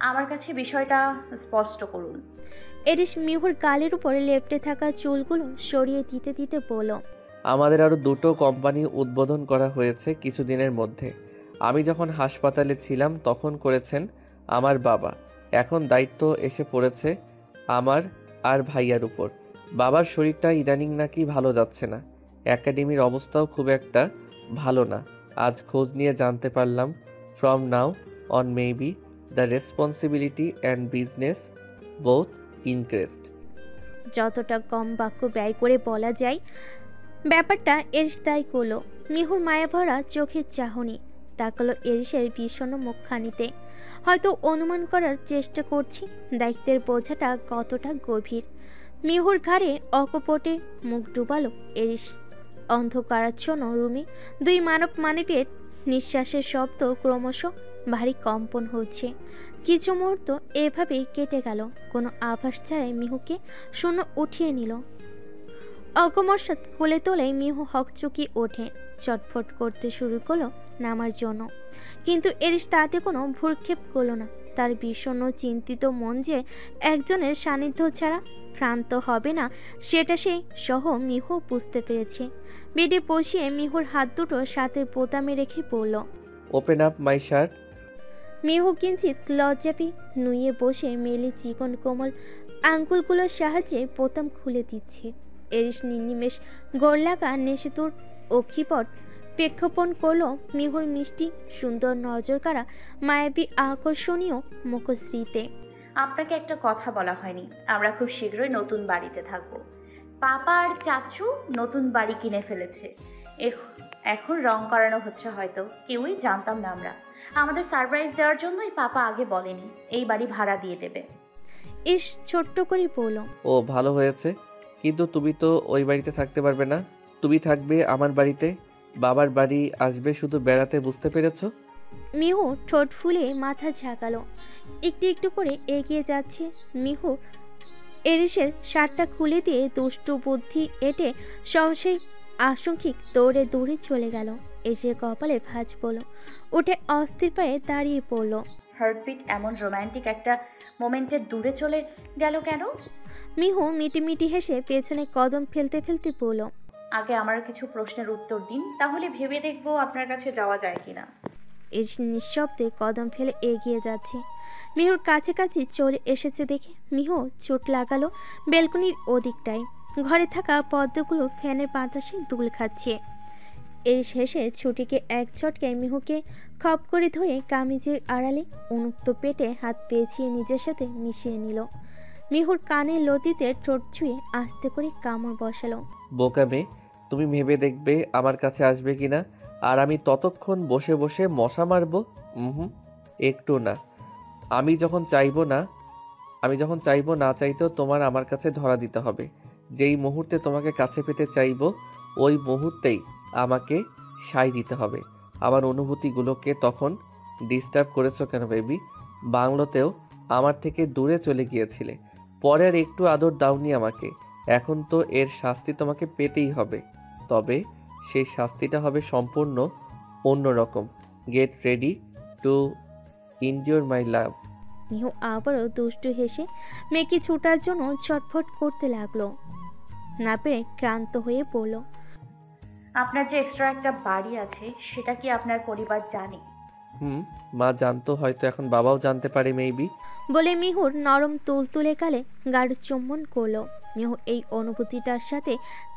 আমার কাছে বিষয়টা স্পষ্ট করুন। এরিস মিহুর গালের উপর লেপ্টে থাকা চুলগুলো সরিয়ে দিতে দিতে বলল, আমাদের আরও 2টো কোম্পানি উদ্বোধন করা হয়েছে কিছুদিনের মধ্যে। আমি যখন হাসপাতালে ছিলাম তখন করেছেন আমার বাবা। এখন দায়িত্ব এসে পড়েছে আমার আর ভাইয়ার উপর। বাবার শরীরটা ইদানিং নাকি ভালো যাচ্ছে না, একাডেমির অবস্থাও খুব একটা ভালো না। আজ খোঁজ নিয়ে জানতে পারলাম from now on maybe the responsibility and business both increased. যতটা কম বাক্য ব্যয় করে বলা যায় ব্যাপারটা এরিস তাই করলো। মিহুর মায়াভরা চোখের চাহনি তাকালো এরিসের বিষণ্ণ মুখখানিতে। হয়তো অনুমান করার চেষ্টা করছি দায়িত্বের বোঝাটা কতটা গভীর। মিহুর ঘাড়ে অকপটে মুখ ডুবালো এরিস। অন্ধকারাচ্ছন্ন রুমে দুই মানবের নিঃশ্বাসের শব্দ ক্রমশ ভারী কম্পন হচ্ছে। কিছু মুহূর্ত এভাবেই কেটে গেল। কোনো আভাস ছাড়াই মিহুকে শূন্য উঠিয়ে নিল। অকস্মাৎ কোলে তোলে মিহু হকচকি ওঠে, চটফট করতে শুরু করলো নামার জন্য, কিন্তু এরিস তাতে কোনো ভ্রুক্ষেপ করলো না। তার বিষণ্ণ চিন্তিত মন যে একজনের সান্নিধ্য ছাড়া ক্লান্ত হবে না সেটা সেই সহ মিহু বুঝতে পেরেছে। বেডে বসিয়ে মিহুর হাত দুটো সাথে বোতামে রেখে বলল, open up my shirt. Mihu কিঞ্চিত লজ্জা পেয়ে নুয়ে বসে মেলে চিকন কোমল আঙ্গুলগুলোর সাহায্যে বোতাম খুলে দিচ্ছে। এরিস নির্নিমেষ গোড়লাগা নেশে-তোর অক্ষিপট প্রেক্ষেপণ করল মিহুর মিষ্টি সুন্দর নজর কাড়া মায়াবী আকর্ষণীয় মুখশ্রীতে। আপনাকে একটা কথা বলা হয়নি, আমরা খুব শীঘ্রই নতুন বাড়িতে থাকবো। পাপা আর চাচু নতুন বাড়ি কিনে ফেলেছে, এখন রং করানো হচ্ছে, হয়তো কেউই জানতাম না আমরা। আমাদের সারপ্রাইজ দেওয়ার জন্যই পাপা আগে বলেনি এই বাড়ি ভাড়া দিয়ে দেবে। ইস, ছোট্ট করে বলল, ও ভালো হয়েছে, কিন্তু তুমি তো ওই বাড়িতে থাকতে পারবে না, তুমি থাকবে আমার বাড়িতে। বাবার বাড়ি আসবে শুধু বেড়াতে, বুঝতে পেরেছো? মিহু ঠোঁট ফুলে মাথা ঝাঁকালো, একটু একটু করে এগিয়ে যাচ্ছে। মিহু এরিসের শার্টটা খুলে দিয়ে দুষ্টু বুদ্ধি এঁটে সহসেই আশঙ্কিক দৌড়ে দৌড়ে চলে গেল। এসে কপালে ভাঁজ পড়ল, উঠে অস্থির পায়ে দাঁড়িয়ে পড়ল। হার্টবিট এমন রোমান্টিক একটা মোমেন্টে দূরে চলে গেল কেন? মিহু মিটিমিটি হেসে পেছনে কদম ফেলতে ফেলতে বলল, আগে আমার কিছু প্রশ্নের উত্তর দিন, তাহলে ভেবে দেখবো আপনার কাছে যাওয়া যায় কিনা। এরিস নিঃশব্দে কদম ফেলে এগিয়ে যাচ্ছে। মিহুর কাছাকাছি চলে এসেছে দেখে মিহু চোট লাগালো বেলকনির ওদিকটায়। ঘরে থাকা পদ্মগুলো ফ্যানের বাতাসে দুল খাচ্ছে। এরিস হেসে ছুটিকে এক ঝটকায় মিহুকে খপ করে ধরে কামিজের আড়ালে উন্মুক্ত পেটে হাত পেঁচিয়ে নিজের সাথে মিশিয়ে নিল। মিহুর কানে লতিতে ঠোঁট ছুঁয়ে আস্তে করে কামড় বসালো। বোকা মেয়ে, তুমি ভেবে দেখবে আমার কাছে আসবে কিনা, আর আমি ততক্ষণ বসে বসে মশা মারবো? একটু না। আমি যখন চাইবো না চাইতেও তোমার আমার কাছে ধরা দিতে হবে। যেই মুহূর্তে তোমাকে কাছে পেতে চাইবো ওই মুহূর্তেই আমাকে সাই দিতে হবে। আমার অনুভূতিগুলোকে তখন ডিস্টার্ব করেছো কেন বেবি? বাংলোতেও আমার থেকে দূরে চলে গিয়েছিলে, পরে আর একটু আদর দাওনি আমাকে। এখন তো এর শাস্তি তোমাকে পেতেই হবে, তবে সেই শাস্তিটা হবে সম্পূর্ণ অন্যরকম। গেট রেডি টু ইনডিওর মাই লাভ। মিহু আবারও দুষ্টু হেসে মেয়েকে ছুটার জন্য ছটফট করতে লাগলো। না পেরে ক্লান্ত হয়ে পড়ল। আপনার যে এক্সট্রা একটা বাড়ি আছে সেটা কি আপনার পরিবার জানে? মা জানতো, হয়তো এখন বাবাও জানতে পারে মেবি। বলে মিহুর নরম তুলতুলে গালে গাঢ় চুম্বন করলো। মিহু এই অনুভূতিটার সাথে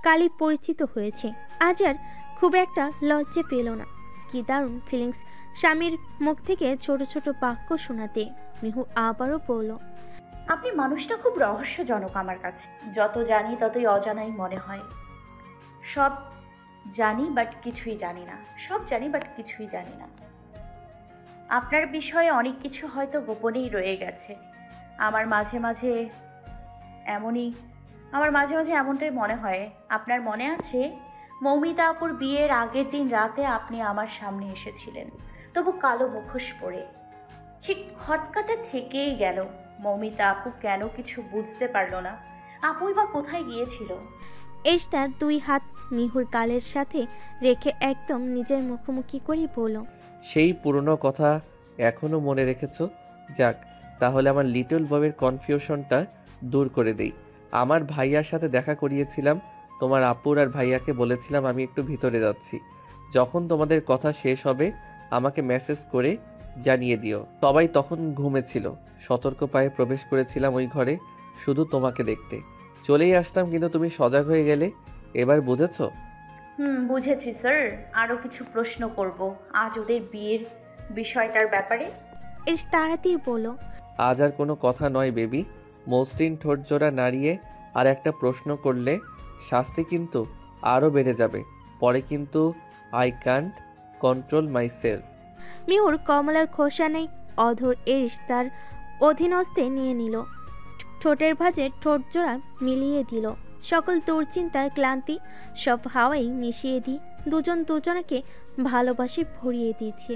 কালই পরিচিত হয়েছে, আজ আর খুব একটা লজ্জা পেল না। কি দারুণ ফিলিংস স্বামীর মুখ থেকে ছোট ছোট বাক্য শোনাতে। মিহু আবারও বলল, আপনি মানুষটা খুব রহস্যজনক আমার কাছে। যত জানি ততই অজানাই মনে হয়। সব জানি বাট কিছুই জানি না, সব জানি বাট কিছুই জানি না। আপনার বিষয়ে অনেক কিছু হয়তো গোপনেই রয়ে গেছে। আমার মাঝে মাঝে এমনটাই মনে হয়। আপনার মনে আছে মৌমিতা আপুর বিয়ের আগের দিন রাতে আপনি আমার সামনে এসেছিলেন, তবু কালো মুখোশ পরে। ঠিক খটকাটা থেকেই গেল। মৌমিতা আপু কেন কিছু বুঝতে পারল না? আপুই বা কোথায় গিয়েছিল? এশতা দুই হাত মিহুর গালের সাথে রেখে একদম নিজের মুখোমুখি করে বলল, সেই পুরনো কথা এখনো মনে রেখেছো? যাক, তাহলে আমার লিটল ববের কনফিউশনটা দূর করে দেই। আমার ভাইয়ার সাথে দেখা করিয়েছিলাম। তোমার আপুর আর ভাইয়াকে বলেছিলাম আমি একটু ভিতরে যাচ্ছি। যখন তোমাদের কথা শেষ হবে আমাকে মেসেজ করে জানিয়ে দিও। সবাই তখন ঘুমেছিল। সতর্ক পায়ে প্রবেশ করেছিলাম ওই ঘরে শুধু তোমাকে দেখতে। চলেই আসতাম, কিন্তু তুমি সজাগ হয়ে গেলে। এবার বুঝেছো? বুঝেছি স্যার। আরও কিছু প্রশ্ন করব আজ ওদের বিয়ের বিষয়টার ব্যাপারে। এস তাড়াতাড়ি বলো। আজ আর কোনো কথা নয় বেবি। মসৃণ ঠোঁট জোড়া নাড়িয়ে আর একটা প্রশ্ন করলে শাস্তি কিন্তু আরও বেড়ে যাবে। পরে কিন্তু I can't control myself. মিহুর কমলার খোসা নেই অধর এরিস তার অধীনস্থে নিয়ে নিল। ঠোঁটের ভাঁজে ঠোঁট জোড়া মিলিয়ে দিল। সকল দুশ্চিন্তার ক্লান্তি সব হাওয়াই মিশিয়ে দিয়ে দুজন দুজনকে ভালোবাসে ভরিয়ে দিচ্ছে।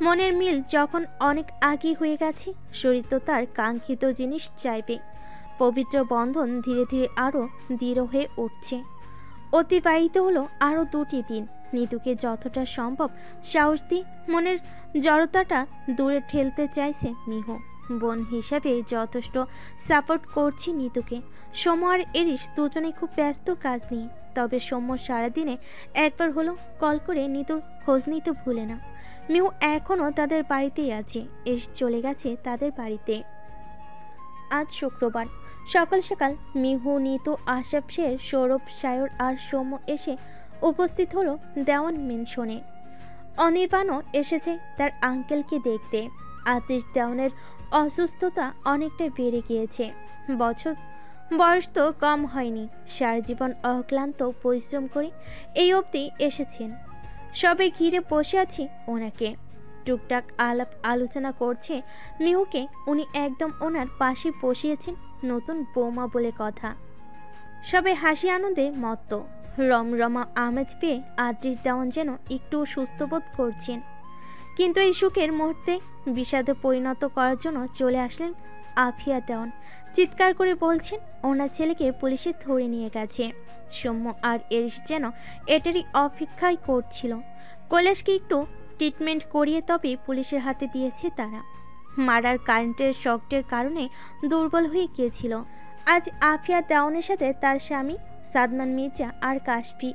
মনের মিল যখন অনেক আগে হয়ে গেছে, শরীর তো তার কাঙ্ক্ষিত জিনিস চাইবে। পবিত্র বন্ধন ধীরে ধীরে আরও দৃঢ় হয়ে উঠছে। অতিবাহিত হলো আরও 2টি দিন। নিতুকে যতটা সম্ভব সাহস দিয়ে মনের জড়তাটা দূরে ঠেলতে চাইছে মিহু। বোন হিসাবে যথেষ্ট সাপোর্ট করছি নিতুকে। সৌম্য আর এরিস দুজনে খুব ব্যস্ত কাজ নিয়ে, তবে সৌম্য সারাদিনে একবার হলো কল করে নিতুর খোঁজ নিতে ভুলে না। মিহু এখনও তাদের বাড়িতেই আছে। এরিস চলে গেছে তাদের বাড়িতে। আজ শুক্রবার সকাল সকাল মিহু, নিতু, আশাফ শের, সৌরভ, সায়র আর সৌম্য এসে উপস্থিত হলো দেওয়ান মেনশনে। অনির্বাণও এসেছে তার আঙ্কেলকে দেখতে। আতিশ দেওয়ানের অসুস্থতা অনেকটা বেড়ে গিয়েছে। বয়স তো কম হয়নি। সারা জীবন অক্লান্ত পরিশ্রম করে এই অবধি এসেছেন। সবে ঘিরে বসে আছি ওনাকে। টুকটাক আলাপ আলোচনা করছে মিহুকে। উনি একদম ওনার পাশে বসিয়েছেন, নতুন বৌমা বলে কথা। সবে হাসি আনন্দে মত্ত। রমরমা আমেজ পেয়ে আদ্রিস দেওয়ান যেন একটু সুস্থ বোধ করছেন। কিন্তু এই সুখের মুহূর্তে বিষাদে পরিণত করার জন্য চলে আসলেন আফিয়া দেওয়ান। চিৎকার করে বলছেন ওনার ছেলেকে পুলিশে ধরে নিয়ে গেছে। সৌম্য আর এরিস যেন এটারই অপেক্ষাই করছিল। কৈলাসকে একটু ট্রিটমেন্ট করিয়ে তবে পুলিশের হাতে দিয়েছে তারা। মারার কারেন্টের শকের কারণে দুর্বল হয়ে গিয়েছিল। আজ আফিয়া দেওয়ানের সাথে তার স্বামী সাদমান মির্জা আর কাশফি